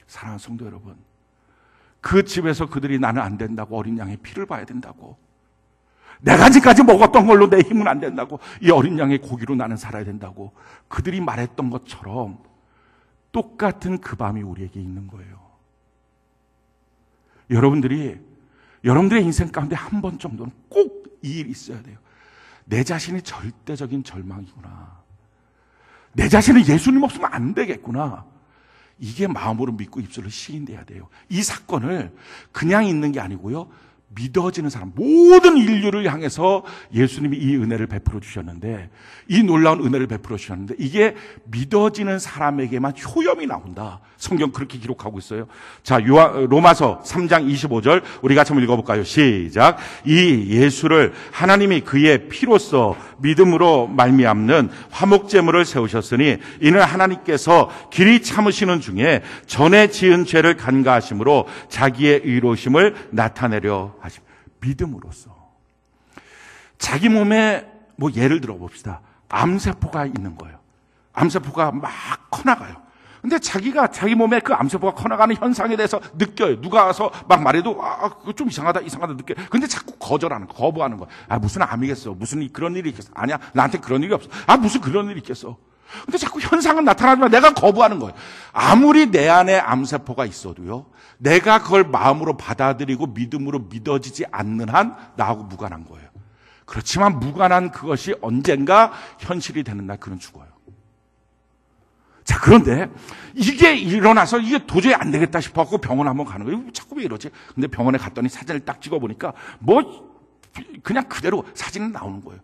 S2: 사랑하는 성도 여러분, 그 집에서 그들이 나는 안 된다고, 어린 양의 피를 봐야 된다고, 내가 지금까지 먹었던 걸로 내 힘은 안 된다고, 이 어린 양의 고기로 나는 살아야 된다고 그들이 말했던 것처럼 똑같은 그 밤이 우리에게 있는 거예요. 여러분들이 여러분들의 인생 가운데 한 번 정도는 꼭 이 일이 있어야 돼요. 내 자신이 절대적인 절망이구나. 내 자신은 예수님 없으면 안 되겠구나. 이게 마음으로 믿고 입술로 시인돼야 돼요. 이 사건을 그냥 있는 게 아니고요. 믿어지는 사람, 모든 인류를 향해서 예수님이 이 은혜를 베풀어 주셨는데, 이 놀라운 은혜를 베풀어 주셨는데, 이게 믿어지는 사람에게만 효염이 나온다. 성경 그렇게 기록하고 있어요. 자, 로마서 3장 25절 우리 같이 한번 읽어볼까요? 시작. 이 예수를 하나님이 그의 피로써 믿음으로 말미암는 화목제물을 세우셨으니 이는 하나님께서 길이 참으시는 중에 전에 지은 죄를 간과하심으로 자기의 의로우심을 나타내려 하심. 믿음으로써. 자기 몸에 뭐 예를 들어 봅시다. 암세포가 있는 거예요. 암세포가 막 커나가요. 근데 자기가 자기 몸에 그 암세포가 커나가는 현상에 대해서 느껴요. 누가 와서 막 말해도 그거 좀 이상하다 느껴요. 근데 자꾸 거절하는 거, 거부하는 거. 무슨 암이겠어. 무슨 그런 일이 있겠어. 아니야, 나한테 그런 일이 없어. 무슨 그런 일이 있겠어. 근데 자꾸 현상은 나타나지만 내가 거부하는 거예요. 아무리 내 안에 암세포가 있어도요, 내가 그걸 마음으로 받아들이고 믿음으로 믿어지지 않는 한 나하고 무관한 거예요. 그렇지만 무관한 그것이 언젠가 현실이 되는 날 그는 죽어요. 자, 그런데 이게 일어나서 이게 도저히 안 되겠다 싶어갖고 병원 한번 가는 거예요. 자꾸 왜 이러지? 근데 병원에 갔더니 사진을 딱 찍어보니까 그냥 그대로 사진은 나오는 거예요.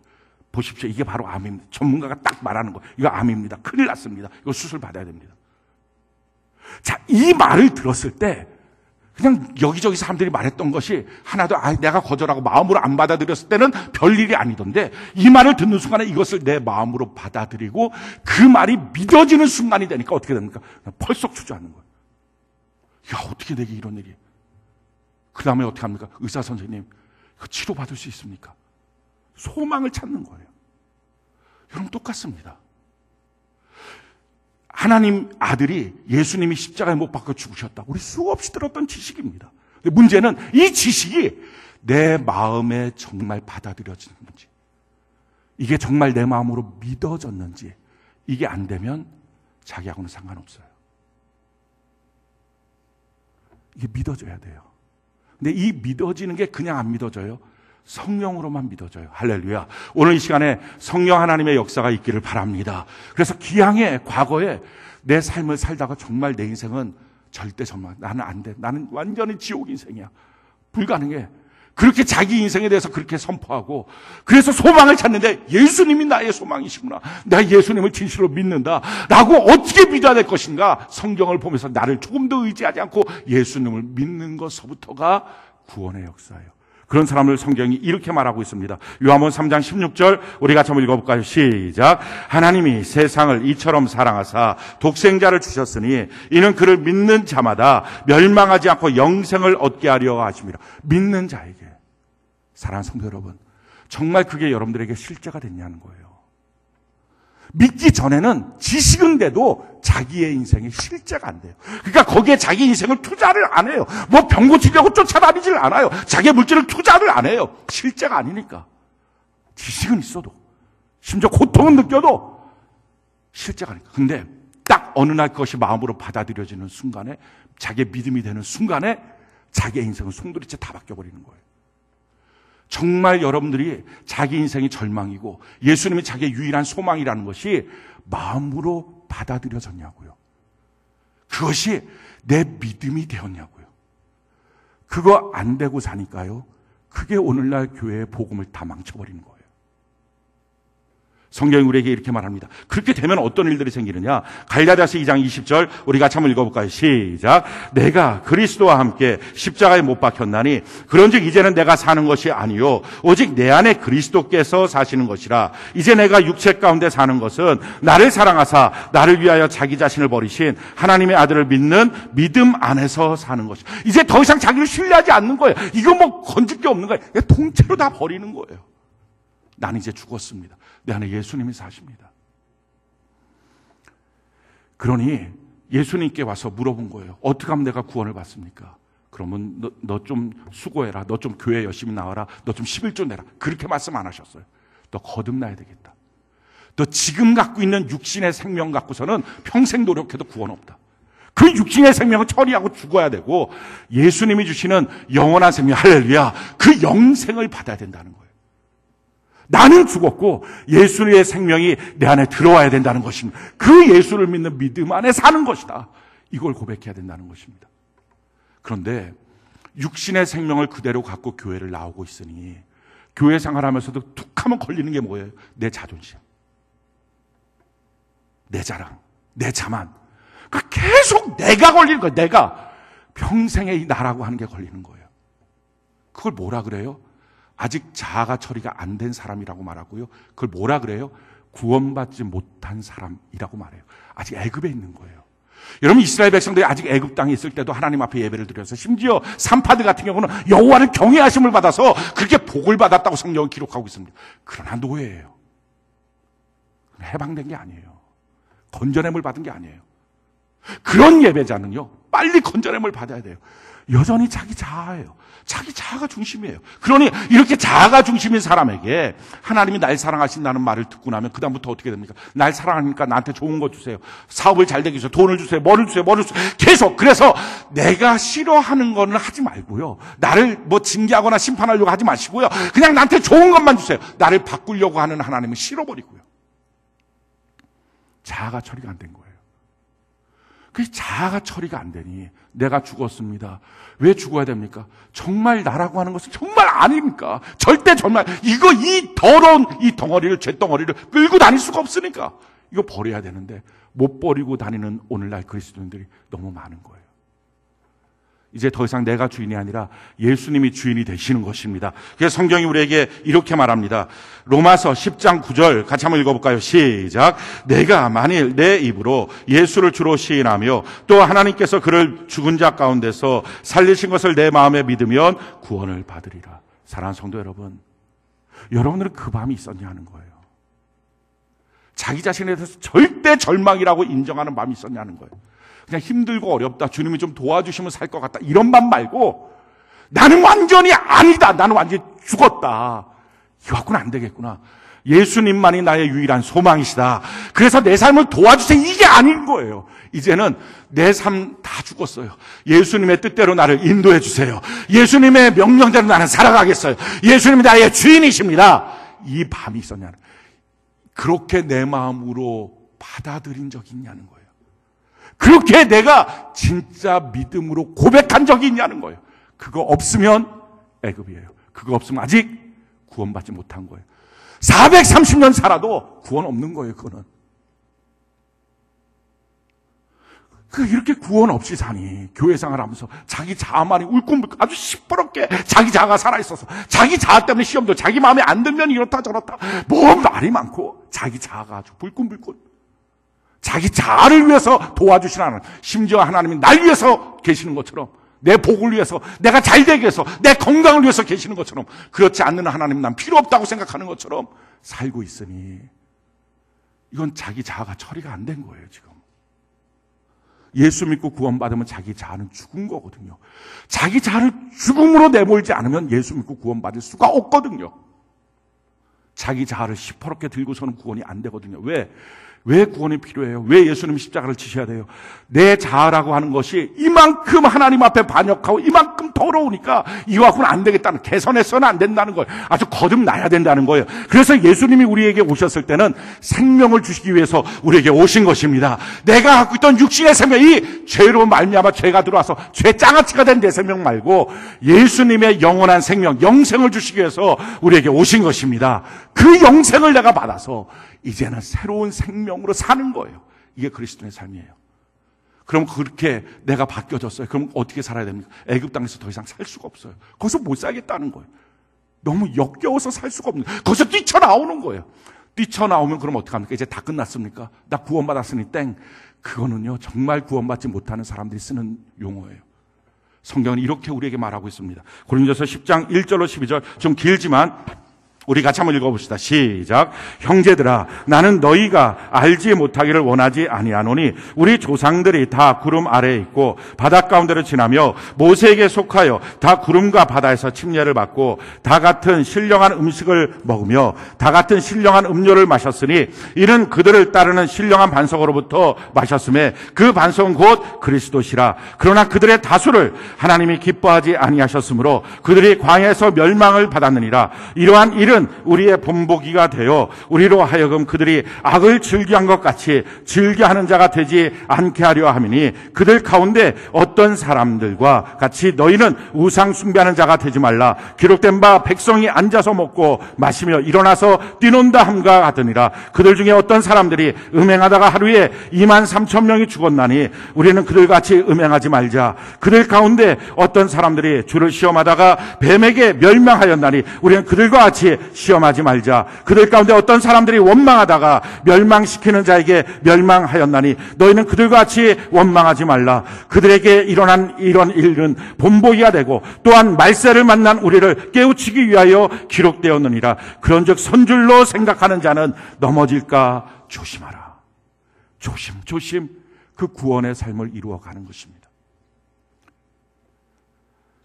S2: 보십시오. 이게 바로 암입니다. 전문가가 딱 말하는 거예요. 이거 암입니다. 큰일 났습니다. 이거 수술 받아야 됩니다. 자, 이 말을 들었을 때 그냥 여기저기 사람들이 말했던 것이 하나도 내가 거절하고 마음으로 안 받아들였을 때는 별일이 아니던데, 이 말을 듣는 순간에 이것을 내 마음으로 받아들이고 그 말이 믿어지는 순간이 되니까 어떻게 됩니까? 펄썩 주저앉는 거예요. 야, 어떻게 되게 이런 일이. 그 다음에 어떻게 합니까? 의사 선생님, 이거 치료받을 수 있습니까? 소망을 찾는 거예요. 여러분, 똑같습니다. 하나님 아들이 예수님이 십자가에 못 박혀 죽으셨다. 우리 수없이 들었던 지식입니다. 근데 문제는 이 지식이 내 마음에 정말 받아들여지는지, 이게 정말 내 마음으로 믿어졌는지, 이게 안 되면 자기하고는 상관없어요. 이게 믿어져야 돼요. 근데 이 믿어지는 게 그냥 안 믿어져요. 성령으로만 믿어져요. 할렐루야. 오늘 이 시간에 성령 하나님의 역사가 있기를 바랍니다. 그래서 기왕에 과거에 내 삶을 살다가 정말 내 인생은 절대 정말 나는 안 돼. 나는 완전히 지옥 인생이야. 불가능해. 그렇게 자기 인생에 대해서 그렇게 선포하고, 그래서 소망을 찾는데 예수님이 나의 소망이시구나. 나 예수님을 진실로 믿는다. 라고 어떻게 믿어야 될 것인가? 성경을 보면서 나를 조금 더 의지하지 않고 예수님을 믿는 것서부터가 구원의 역사예요. 그런 사람을 성경이 이렇게 말하고 있습니다. 요한복음 3장 16절 우리 같이 한번 읽어볼까요? 시작. 하나님이 세상을 이처럼 사랑하사 독생자를 주셨으니 이는 그를 믿는 자마다 멸망하지 않고 영생을 얻게 하려 하심이라. 믿는 자에게. 사랑하는 성도 여러분, 정말 그게 여러분들에게 실제가 됐냐는 거예요. 믿기 전에는 지식은 돼도 자기의 인생이 실제가 안 돼요. 그러니까 거기에 자기 인생을 투자를 안 해요. 뭐 병 고치려고 쫓아다니질 않아요. 자기의 물질을 투자를 안 해요. 실제가 아니니까. 지식은 있어도, 심지어 고통은 느껴도 실제가 아니니까. 근데 딱 어느 날 그것이 마음으로 받아들여지는 순간에, 자기의 믿음이 되는 순간에 자기의 인생은 송두리째 다 바뀌어버리는 거예요. 정말 여러분들이 자기 인생이 절망이고 예수님이 자기의 유일한 소망이라는 것이 마음으로 받아들여졌냐고요. 그것이 내 믿음이 되었냐고요. 그거 안 되고 사니까요, 그게 오늘날 교회의 복음을 다 망쳐버리는 거예요. 성경이 우리에게 이렇게 말합니다. 그렇게 되면 어떤 일들이 생기느냐? 갈라디아서 2장 20절 우리 같이 한번 읽어볼까요? 시작. 내가 그리스도와 함께 십자가에 못 박혔나니 그런즉 이제는 내가 사는 것이 아니요 오직 내 안에 그리스도께서 사시는 것이라. 이제 내가 육체 가운데 사는 것은 나를 사랑하사 나를 위하여 자기 자신을 버리신 하나님의 아들을 믿는 믿음 안에서 사는 것이라. 이제 더 이상 자기를 신뢰하지 않는 거예요. 이거 뭐 건질 게 없는 거예요. 통째로 다 버리는 거예요. 나는 이제 죽었습니다. 내 안에 예수님이 사십니다. 그러니 예수님께 와서 물어본 거예요. 어떻게 하면 내가 구원을 받습니까? 그러면 너 좀 수고해라. 너 좀 교회 열심히 나와라. 너 좀 11조 내라. 그렇게 말씀 안 하셨어요. 너 거듭나야 되겠다. 너 지금 갖고 있는 육신의 생명 갖고서는 평생 노력해도 구원 없다. 그 육신의 생명을 처리하고 죽어야 되고 예수님이 주시는 영원한 생명, 할렐루야, 그 영생을 받아야 된다는 거예요. 나는 죽었고 예수의 생명이 내 안에 들어와야 된다는 것입니다. 그 예수를 믿는 믿음 안에 사는 것이다. 이걸 고백해야 된다는 것입니다. 그런데 육신의 생명을 그대로 갖고 교회를 나오고 있으니 교회 생활하면서도 툭하면 걸리는 게 뭐예요? 내 자존심, 내 자랑, 내 자만. 계속 내가 걸리는 거예요. 내가. 평생에 이 나라고 하는 게 걸리는 거예요. 그걸 뭐라 그래요? 아직 자아가 처리가 안 된 사람이라고 말하고요. 그걸 뭐라 그래요? 구원받지 못한 사람이라고 말해요. 아직 애굽에 있는 거예요. 여러분, 이스라엘 백성들이 아직 애굽 땅에 있을 때도 하나님 앞에 예배를 드려서 심지어 산파드 같은 경우는 여호와를 경외하심을 받아서 그렇게 복을 받았다고 성경은 기록하고 있습니다. 그러나 노예예요. 해방된 게 아니에요. 건전함을 받은 게 아니에요. 그런 예배자는요, 빨리 건전함을 받아야 돼요. 여전히 자기 자아예요. 자기 자아가 중심이에요. 그러니 이렇게 자아가 중심인 사람에게 하나님이 날 사랑하신다는 말을 듣고 나면 그다음부터 어떻게 됩니까? 날 사랑하니까 나한테 좋은 거 주세요. 사업을 잘 되게 해주세요. 돈을 주세요. 뭐를 주세요. 계속. 그래서 내가 싫어하는 거는 하지 말고요. 나를 뭐 징계하거나 심판하려고 하지 마시고요. 그냥 나한테 좋은 것만 주세요. 나를 바꾸려고 하는 하나님은 싫어버리고요. 자아가 처리가 안 된 거예요. 그 자아가 처리가 안 되니 내가 죽었습니다. 왜 죽어야 됩니까? 정말 나라고 하는 것은 정말 아닙니까? 절대 정말 이 더러운 이 덩어리를, 쇳덩어리를 끌고 다닐 수가 없으니까 이거 버려야 되는데 못 버리고 다니는 오늘날 그리스도인들이 너무 많은 거예요. 이제 더 이상 내가 주인이 아니라 예수님이 주인이 되시는 것입니다. 그래서 성경이 우리에게 이렇게 말합니다. 로마서 10장 9절 같이 한번 읽어볼까요? 시작. 내가 만일 내 입으로 예수를 주로 시인하며 또 하나님께서 그를 죽은 자 가운데서 살리신 것을 내 마음에 믿으면 구원을 받으리라. 사랑하는 성도 여러분, 여러분들은 그 밤이 있었냐 하는 거예요. 자기 자신에 대해서 절대 절망이라고 인정하는 밤이 있었냐는 거예요. 그냥 힘들고 어렵다, 주님이 좀 도와주시면 살 것 같다, 이런 맘 말고 나는 완전히 아니다, 나는 완전히 죽었다, 이거 갖고는 안 되겠구나, 예수님만이 나의 유일한 소망이시다, 그래서 내 삶을 도와주세요, 이게 아닌 거예요. 이제는 내 삶 다 죽었어요. 예수님의 뜻대로 나를 인도해 주세요. 예수님의 명령대로 나는 살아가겠어요. 예수님이 나의 주인이십니다. 이 밤이 있었냐는, 그렇게 내 마음으로 받아들인 적이 있냐는 거예요. 그렇게 내가 진짜 믿음으로 고백한 적이 있냐는 거예요. 그거 없으면 애굽이에요. 그거 없으면 아직 구원받지 못한 거예요. 430년 살아도 구원 없는 거예요. 그거는. 이렇게 구원 없이 사니 교회 생활하면서 자기 자아만이 울끈불끈 아주 시퍼렇게 자기 자아가 살아있어서 자기 자아 때문에 시험도 자기 마음에 안 들면 이렇다 저렇다 뭐 말이 많고 자기 자아가 아주 불끈불끈 자기 자아를 위해서 도와주시는 하나님, 심지어 하나님이 날 위해서 계시는 것처럼, 내 복을 위해서, 내가 잘 되기 위해서, 내 건강을 위해서 계시는 것처럼, 그렇지 않는 하나님 난 필요 없다고 생각하는 것처럼 살고 있으니 이건 자기 자아가 처리가 안 된 거예요. 지금 예수 믿고 구원받으면 자기 자아는 죽은 거거든요. 자기 자아를 죽음으로 내몰지 않으면 예수 믿고 구원받을 수가 없거든요. 자기 자아를 시퍼렇게 들고서는 구원이 안 되거든요. 왜 구원이 필요해요? 왜 예수님 십자가를 지셔야 돼요? 내 자아라고 하는 것이 이만큼 하나님 앞에 반역하고 이만큼 더러우니까 이거 갖고는 안 되겠다는, 개선해서는 안 된다는 거예요. 아주 거듭나야 된다는 거예요. 그래서 예수님이 우리에게 오셨을 때는 생명을 주시기 위해서 우리에게 오신 것입니다. 내가 갖고 있던 육신의 생명, 이 죄로 말미암아 죄가 들어와서 죄장아찌가 된 내 생명 말고 예수님의 영원한 생명, 영생을 주시기 위해서 우리에게 오신 것입니다. 그 영생을 내가 받아서 이제는 새로운 생명으로 사는 거예요. 이게 그리스도의 삶이에요. 그럼 그렇게 내가 바뀌어졌어요. 그럼 어떻게 살아야 됩니까? 애굽 땅에서 더 이상 살 수가 없어요. 거기서 못 살겠다는 거예요. 너무 역겨워서 살 수가 없는 거예요. 거기서 뛰쳐나오는 거예요. 뛰쳐나오면 그럼 어떡합니까? 이제 다 끝났습니까? 나 구원받았으니 땡. 그거는요, 정말 구원받지 못하는 사람들이 쓰는 용어예요. 성경은 이렇게 우리에게 말하고 있습니다. 고린도서 10장 1절로 12절, 좀 길지만 우리 같이 한번 읽어봅시다. 시작. 형제들아, 나는 너희가 알지 못하기를 원하지 아니하노니 우리 조상들이 다 구름 아래에 있고 바다 가운데를 지나며 모세에게 속하여 다 구름과 바다에서 침례를 받고 다 같은 신령한 음식을 먹으며 다 같은 신령한 음료를 마셨으니 이는 그들을 따르는 신령한 반석으로부터 마셨음에 그 반석은 곧 그리스도시라. 그러나 그들의 다수를 하나님이 기뻐하지 아니하셨으므로 그들이 광야에서 멸망을 받았느니라. 이러한 일은 우리의 본보기가 되어 우리로 하여금 그들이 악을 즐겨한 것 같이 즐겨하는 자가 되지 않게 하려 함이니 그들 가운데 어떤 사람들과 같이 너희는 우상 숭배하는 자가 되지 말라. 기록된 바 백성이 앉아서 먹고 마시며 일어나서 뛰논다 함과 같으니라. 그들 중에 어떤 사람들이 음행하다가 하루에 23,000명이 죽었나니 우리는 그들같이 음행하지 말자. 그들 가운데 어떤 사람들이 주를 시험하다가 뱀에게 멸망하였나니 우리는 그들과 같이 시험하지 말자. 그들 가운데 어떤 사람들이 원망하다가 멸망시키는 자에게 멸망하였나니 너희는 그들과 같이 원망하지 말라. 그들에게 일어난 이런 일은 본보기가 되고 또한 말세를 만난 우리를 깨우치기 위하여 기록되었느니라. 그런즉 선줄로 생각하는 자는 넘어질까 조심하라. 조심 그 구원의 삶을 이루어가는 것입니다.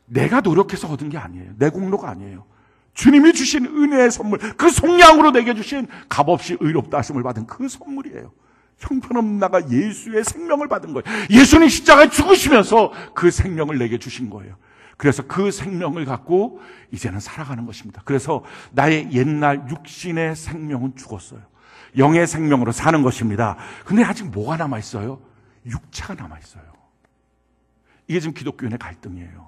S2: 내가 노력해서 얻은 게 아니에요. 내 공로가 아니에요. 주님이 주신 은혜의 선물, 그 속량으로 내게 주신 값없이 의롭다 하심을 받은 그 선물이에요. 형편없는 나가 예수의 생명을 받은 거예요. 예수님 십자가에 죽으시면서 그 생명을 내게 주신 거예요. 그래서 그 생명을 갖고 이제는 살아가는 것입니다. 그래서 나의 옛날 육신의 생명은 죽었어요. 영의 생명으로 사는 것입니다. 근데 아직 뭐가 남아있어요? 육체가 남아있어요. 이게 지금 기독교인의 갈등이에요.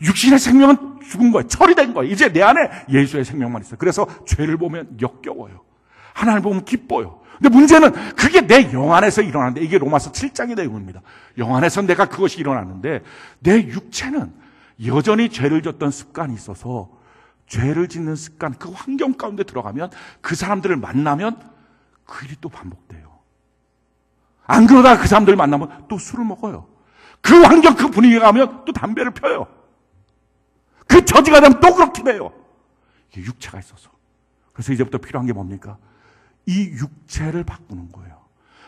S2: 육신의 생명은 죽은 거예요. 처리된 거예요. 이제 내 안에 예수의 생명만 있어요. 그래서 죄를 보면 역겨워요. 하나님을 보면 기뻐요. 근데 문제는 그게 내 영 안에서 일어나는데, 이게 로마서 7장의 내용입니다. 영 안에서 내가 그것이 일어나는데 내 육체는 여전히 죄를 졌던 습관이 있어서 죄를 짓는 습관, 그 환경 가운데 들어가면 그 사람들을 만나면 그 일이 또 반복돼요. 안 그러다가 그 사람들을 만나면 또 술을 먹어요. 그 환경, 그 분위기에 가면 또 담배를 펴요. 그 처지가 되면 또 그렇게 돼요. 이게 육체가 있어서. 그래서 이제부터 필요한 게 뭡니까? 이 육체를 바꾸는 거예요.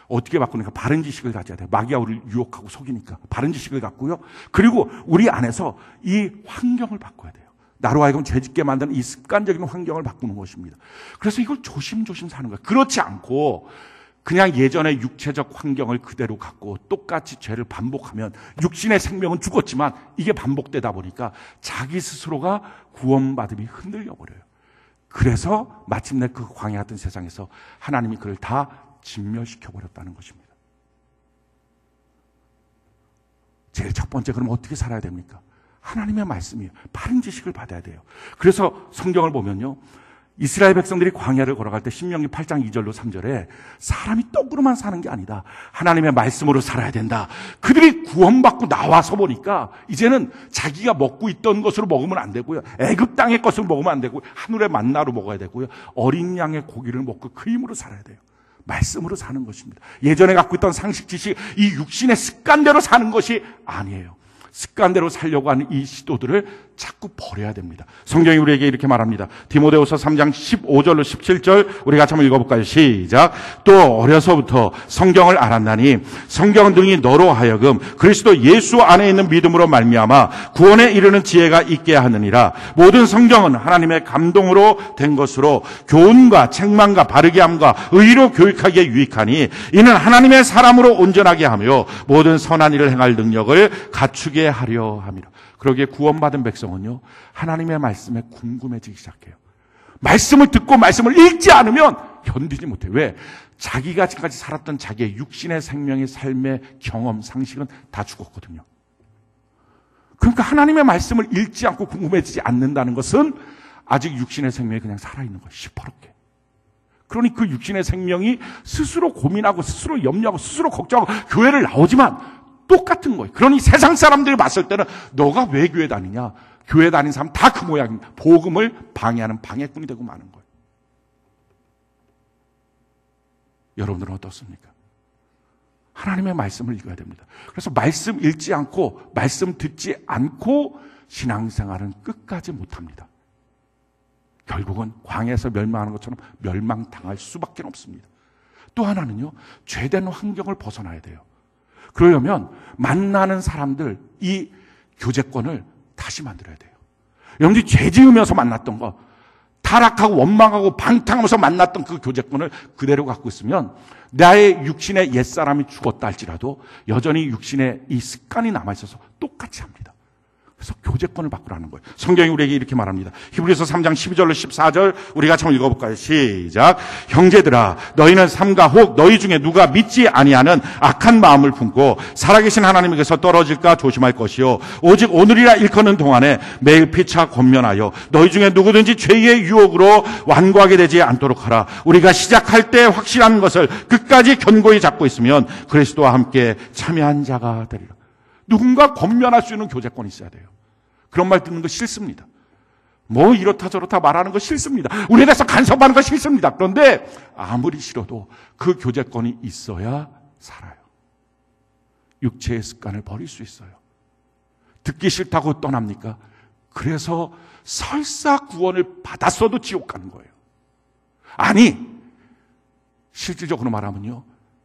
S2: 어떻게 바꾸니까? 바른 지식을 가져야 돼요. 마귀가 우리를 유혹하고 속이니까 바른 지식을 갖고요. 그리고 우리 안에서 이 환경을 바꿔야 돼요. 나로 하여금 죄짓게 만드는 이 습관적인 환경을 바꾸는 것입니다. 그래서 이걸 조심조심 사는 거예요. 그렇지 않고 그냥 예전의 육체적 환경을 그대로 갖고 똑같이 죄를 반복하면 육신의 생명은 죽었지만 이게 반복되다 보니까 자기 스스로가 구원받음이 흔들려 버려요. 그래서 마침내 그 광야 같은 세상에서 하나님이 그를 다 진멸시켜 버렸다는 것입니다. 제일 첫 번째, 그럼 어떻게 살아야 됩니까? 하나님의 말씀이에요. 바른 지식을 받아야 돼요. 그래서 성경을 보면요, 이스라엘 백성들이 광야를 걸어갈 때 신명기 8장 2절로 3절에 사람이 떡으로만 사는 게 아니다, 하나님의 말씀으로 살아야 된다. 그들이 구원받고 나와서 보니까 이제는 자기가 먹고 있던 것으로 먹으면 안 되고요, 애굽 땅의 것을 먹으면 안 되고요, 하늘의 만나로 먹어야 되고요, 어린 양의 고기를 먹고 그 힘으로 살아야 돼요. 말씀으로 사는 것입니다. 예전에 갖고 있던 상식 지식, 이 육신의 습관대로 사는 것이 아니에요. 습관대로 살려고 하는 이 시도들을 자꾸 버려야 됩니다. 성경이 우리에게 이렇게 말합니다. 디모데후서 3장 15절로 17절 우리 같이 한번 읽어볼까요? 시작. 또 어려서부터 성경을 알았나니 성경은 등이 너로 하여금 그리스도 예수 안에 있는 믿음으로 말미암아 구원에 이르는 지혜가 있게 하느니라. 모든 성경은 하나님의 감동으로 된 것으로 교훈과 책망과 바르게 함과 의로 교육하기에 유익하니 이는 하나님의 사람으로 온전하게 하며 모든 선한 일을 행할 능력을 갖추게 하려 함이라. 그러기에 구원받은 백성은요, 하나님의 말씀에 궁금해지기 시작해요. 말씀을 듣고 말씀을 읽지 않으면 견디지 못해요. 왜? 자기가 지금까지 살았던 자기의 육신의 생명의 삶의 경험, 상식은 다 죽었거든요. 그러니까 하나님의 말씀을 읽지 않고 궁금해지지 않는다는 것은 아직 육신의 생명이 그냥 살아있는 거예요. 시퍼렇게. 그러니 그 육신의 생명이 스스로 고민하고 스스로 염려하고 스스로 걱정하고 교회를 나오지만 똑같은 거예요. 그러니 세상 사람들이 봤을 때는 너가 왜 교회 다니냐? 교회 다니는 사람 다 그 모양입니다. 복음을 방해하는 방해꾼이 되고 마는 거예요. 여러분들은 어떻습니까? 하나님의 말씀을 읽어야 됩니다. 그래서 말씀 읽지 않고 말씀 듣지 않고 신앙생활은 끝까지 못합니다. 결국은 광야에서 멸망하는 것처럼 멸망당할 수밖에 없습니다. 또 하나는요, 죄된 환경을 벗어나야 돼요. 그러려면 만나는 사람들, 이 교제권을 다시 만들어야 돼요. 여러분들이 죄 지으면서 만났던 거, 타락하고 원망하고 방탕하면서 만났던 그 교제권을 그대로 갖고 있으면 나의 육신의 옛사람이 죽었다 할지라도 여전히 육신의 이 습관이 남아있어서 똑같이 합니다. 그래서 교제권을 바꾸라는 거예요. 성경이 우리에게 이렇게 말합니다. 히브리서 3장 12절로 14절 우리 같이 한번 읽어볼까요? 시작. 형제들아, 너희는 삼가 혹 너희 중에 누가 믿지 아니하는 악한 마음을 품고 살아계신 하나님에게서 떨어질까 조심할 것이요, 오직 오늘이라 일컫는 동안에 매일 피차 권면하여 너희 중에 누구든지 죄의 유혹으로 완고하게 되지 않도록 하라. 우리가 시작할 때 확실한 것을 끝까지 견고히 잡고 있으면 그리스도와 함께 참여한 자가 되리라. 누군가 권면할 수 있는 교제권이 있어야 돼요. 그런 말 듣는 거 싫습니다. 뭐 이렇다 저렇다 말하는 거 싫습니다. 우리에 대해서 간섭하는 거 싫습니다. 그런데 아무리 싫어도 그 교제권이 있어야 살아요. 육체의 습관을 버릴 수 있어요. 듣기 싫다고 떠납니까? 그래서 설사 구원을 받았어도 지옥 가는 거예요. 아니, 실질적으로 말하면요,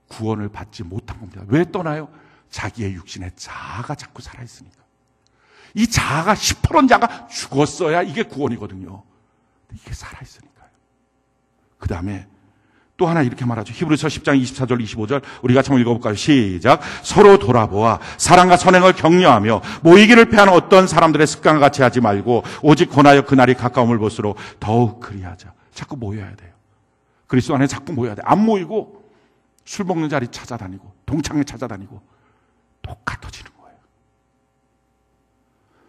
S2: 구원을 받지 못한 겁니다. 왜 떠나요? 자기의 육신의 자아가 자꾸 살아있으니까. 이 자아가 10%는 자가 죽었어야 이게 구원이거든요. 이게 살아있으니까요. 그 다음에 또 하나 이렇게 말하죠. 히브리서 10장 24절 25절 우리 같이 한번 읽어볼까요? 시작. 서로 돌아보아 사랑과 선행을 격려하며 모이기를 패하는 어떤 사람들의 습관과 같이 하지 말고 오직 권하여 그날이 가까움을 볼수록 더욱 그리하자. 자꾸 모여야 돼요. 그리스도 안에 자꾸 모여야 돼요. 안 모이고 술 먹는 자리 찾아다니고 동창회 찾아다니고 똑같아지는 거예요.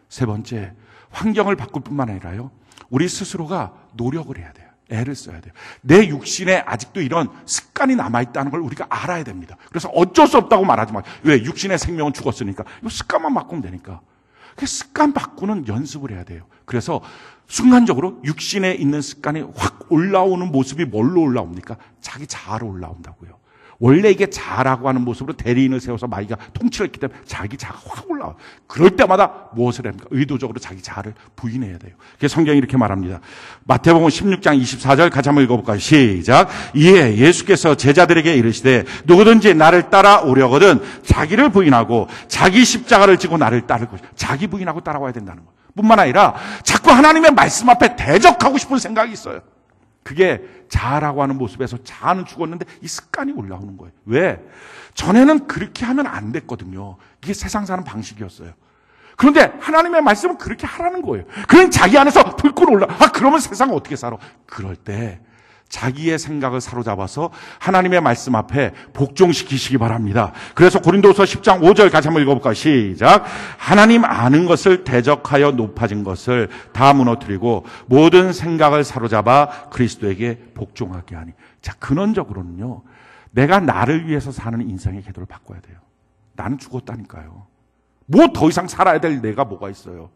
S2: 세 번째, 환경을 바꿀 뿐만 아니라요, 우리 스스로가 노력을 해야 돼요. 애를 써야 돼요. 내 육신에 아직도 이런 습관이 남아있다는 걸 우리가 알아야 됩니다. 그래서 어쩔 수 없다고 말하지 마요. 왜? 육신의 생명은 죽었으니까. 이 습관만 바꾸면 되니까. 그 습관 바꾸는 연습을 해야 돼요. 그래서 순간적으로 육신에 있는 습관이 확 올라오는 모습이 뭘로 올라옵니까? 자기 자아로 올라온다고요. 원래 이게 자아라고 하는 모습으로 대리인을 세워서 마귀가 통치를 했기 때문에 자기 자아가 확 올라와요. 그럴 때마다 무엇을 합니까? 의도적으로 자기 자아를 부인해야 돼요. 그래서 성경이 이렇게 말합니다. 마태복음 16장 24절 같이 한번 읽어볼까요? 시작. 이에 예수께서 제자들에게 이르시되 누구든지 나를 따라오려거든 자기를 부인하고 자기 십자가를 지고 나를 따를 것이다. 자기 부인하고 따라와야 된다는 거예요. 뿐만 아니라 자꾸 하나님의 말씀 앞에 대적하고 싶은 생각이 있어요. 그게 자아라고 하는 모습에서 자아는 죽었는데 이 습관이 올라오는 거예요. 왜? 전에는 그렇게 하면 안 됐거든요. 이게 세상 사는 방식이었어요. 그런데 하나님의 말씀은 그렇게 하라는 거예요. 그럼 자기 안에서 불꽃 올라. 그러면 세상은 어떻게 살아? 그럴 때 자기의 생각을 사로잡아서 하나님의 말씀 앞에 복종시키시기 바랍니다. 그래서 고린도서 10장 5절 같이 한번 읽어볼까요? 시작. 하나님 아는 것을 대적하여 높아진 것을 다 무너뜨리고 모든 생각을 사로잡아 그리스도에게 복종하게 하니. 자, 근원적으로는요, 내가 나를 위해서 사는 인생의 궤도를 바꿔야 돼요. 나는 죽었다니까요. 뭐 더 이상 살아야 될 내가 뭐가 있어요.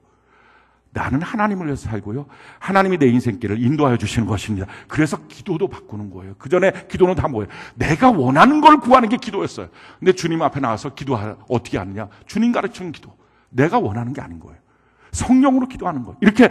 S2: 나는 하나님을 위해서 살고요, 하나님이 내 인생길을 인도하여 주시는 것입니다. 그래서 기도도 바꾸는 거예요. 그 전에 기도는 다 뭐예요? 내가 원하는 걸 구하는 게 기도였어요. 근데 주님 앞에 나와서 기도 어떻게 하느냐? 주님 가르치는 기도. 내가 원하는 게 아닌 거예요. 성령으로 기도하는 거예요. 이렇게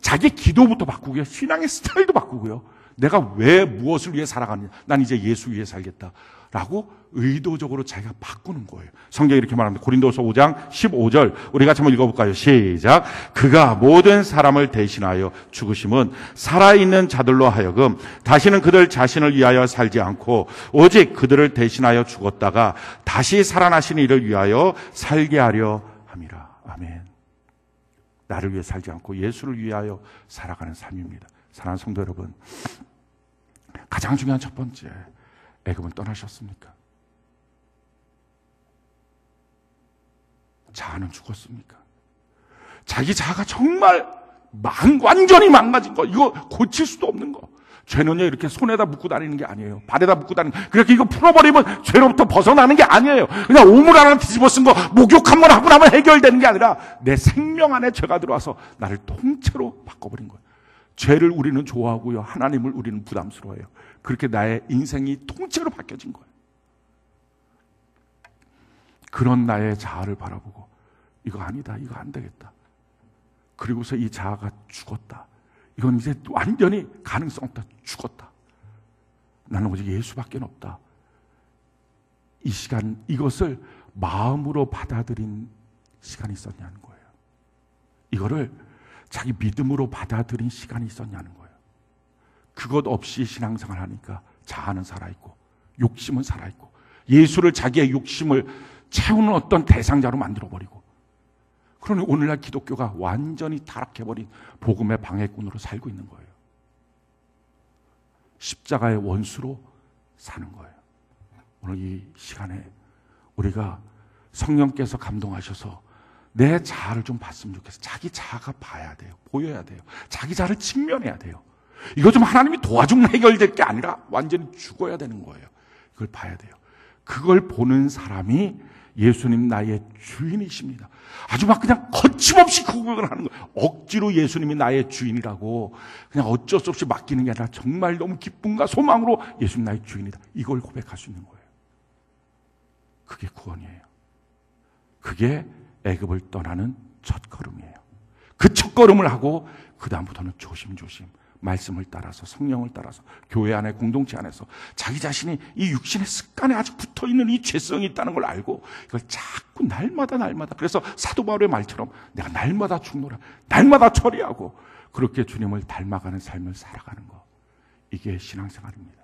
S2: 자기 기도부터 바꾸고요, 신앙의 스타일도 바꾸고요, 내가 왜 무엇을 위해 살아가느냐? 난 이제 예수 위해 살겠다 라고 의도적으로 자기가 바꾸는 거예요. 성경이 이렇게 말합니다. 고린도서 5장 15절 우리 같이 한번 읽어볼까요? 시작. 그가 모든 사람을 대신하여 죽으심은 살아있는 자들로 하여금 다시는 그들 자신을 위하여 살지 않고 오직 그들을 대신하여 죽었다가 다시 살아나신 이를 위하여 살게 하려 함이라. 아멘. 나를 위해 살지 않고 예수를 위하여 살아가는 삶입니다. 사랑하는 성도 여러분, 가장 중요한 첫 번째, 애굽은 떠나셨습니까? 자아는 죽었습니까? 자기 자아가 정말 완전히 망가진 거, 이거 고칠 수도 없는 거. 죄는요, 이렇게 손에다 묶고 다니는 게 아니에요. 발에다 묶고 다니는 거. 그렇게 이거 풀어버리면 죄로부터 벗어나는 게 아니에요. 그냥 오물 하나 뒤집어 쓴 거 목욕 한 번 하고 나면 해결되는 게 아니라 내 생명 안에 죄가 들어와서 나를 통째로 바꿔버린 거예요. 죄를 우리는 좋아하고요, 하나님을 우리는 부담스러워해요. 그렇게 나의 인생이 통째로 바뀌어진 거예요. 그런 나의 자아를 바라보고 이거 아니다, 이거 안 되겠다. 그리고서 이 자아가 죽었다. 이건 이제 완전히 가능성 없다. 죽었다. 나는 오직 예수밖에 없다. 이 시간, 이것을 마음으로 받아들인 시간이 있었냐는 거예요. 이거를 자기 믿음으로 받아들인 시간이 있었냐는 거예요. 그것 없이 신앙생활 하니까 자아는 살아있고 욕심은 살아있고 예수를 자기의 욕심을 채우는 어떤 대상자로 만들어버리고, 그러니 오늘날 기독교가 완전히 타락해버린 복음의 방해꾼으로 살고 있는 거예요. 십자가의 원수로 사는 거예요. 오늘 이 시간에 우리가 성령께서 감동하셔서 내 자아를 좀 봤으면 좋겠어요. 자기 자아가 봐야 돼요. 보여야 돼요. 자기 자아를 직면해야 돼요. 이거 좀 하나님이 도와주면 해결될 게 아니라 완전히 죽어야 되는 거예요. 이걸 봐야 돼요. 그걸 보는 사람이 예수님 나의 주인이십니다. 아주 막 그냥 거침없이 그 고백을 하는 거예요. 억지로 예수님이 나의 주인이라고 그냥 어쩔 수 없이 맡기는 게 아니라 정말 너무 기쁨과 소망으로 예수님 나의 주인이다. 이걸 고백할 수 있는 거예요. 그게 구원이에요. 그게 애굽을 떠나는 첫걸음이에요. 그 첫걸음을 하고 그 다음부터는 조심조심 말씀을 따라서, 성령을 따라서, 교회 안에, 공동체 안에서 자기 자신이 이 육신의 습관에 아직 붙어있는 이 죄성이 있다는 걸 알고 이걸 자꾸 날마다 그래서 사도 바울의 말처럼 내가 날마다 죽노라, 날마다 처리하고 그렇게 주님을 닮아가는 삶을 살아가는 거, 이게 신앙생활입니다.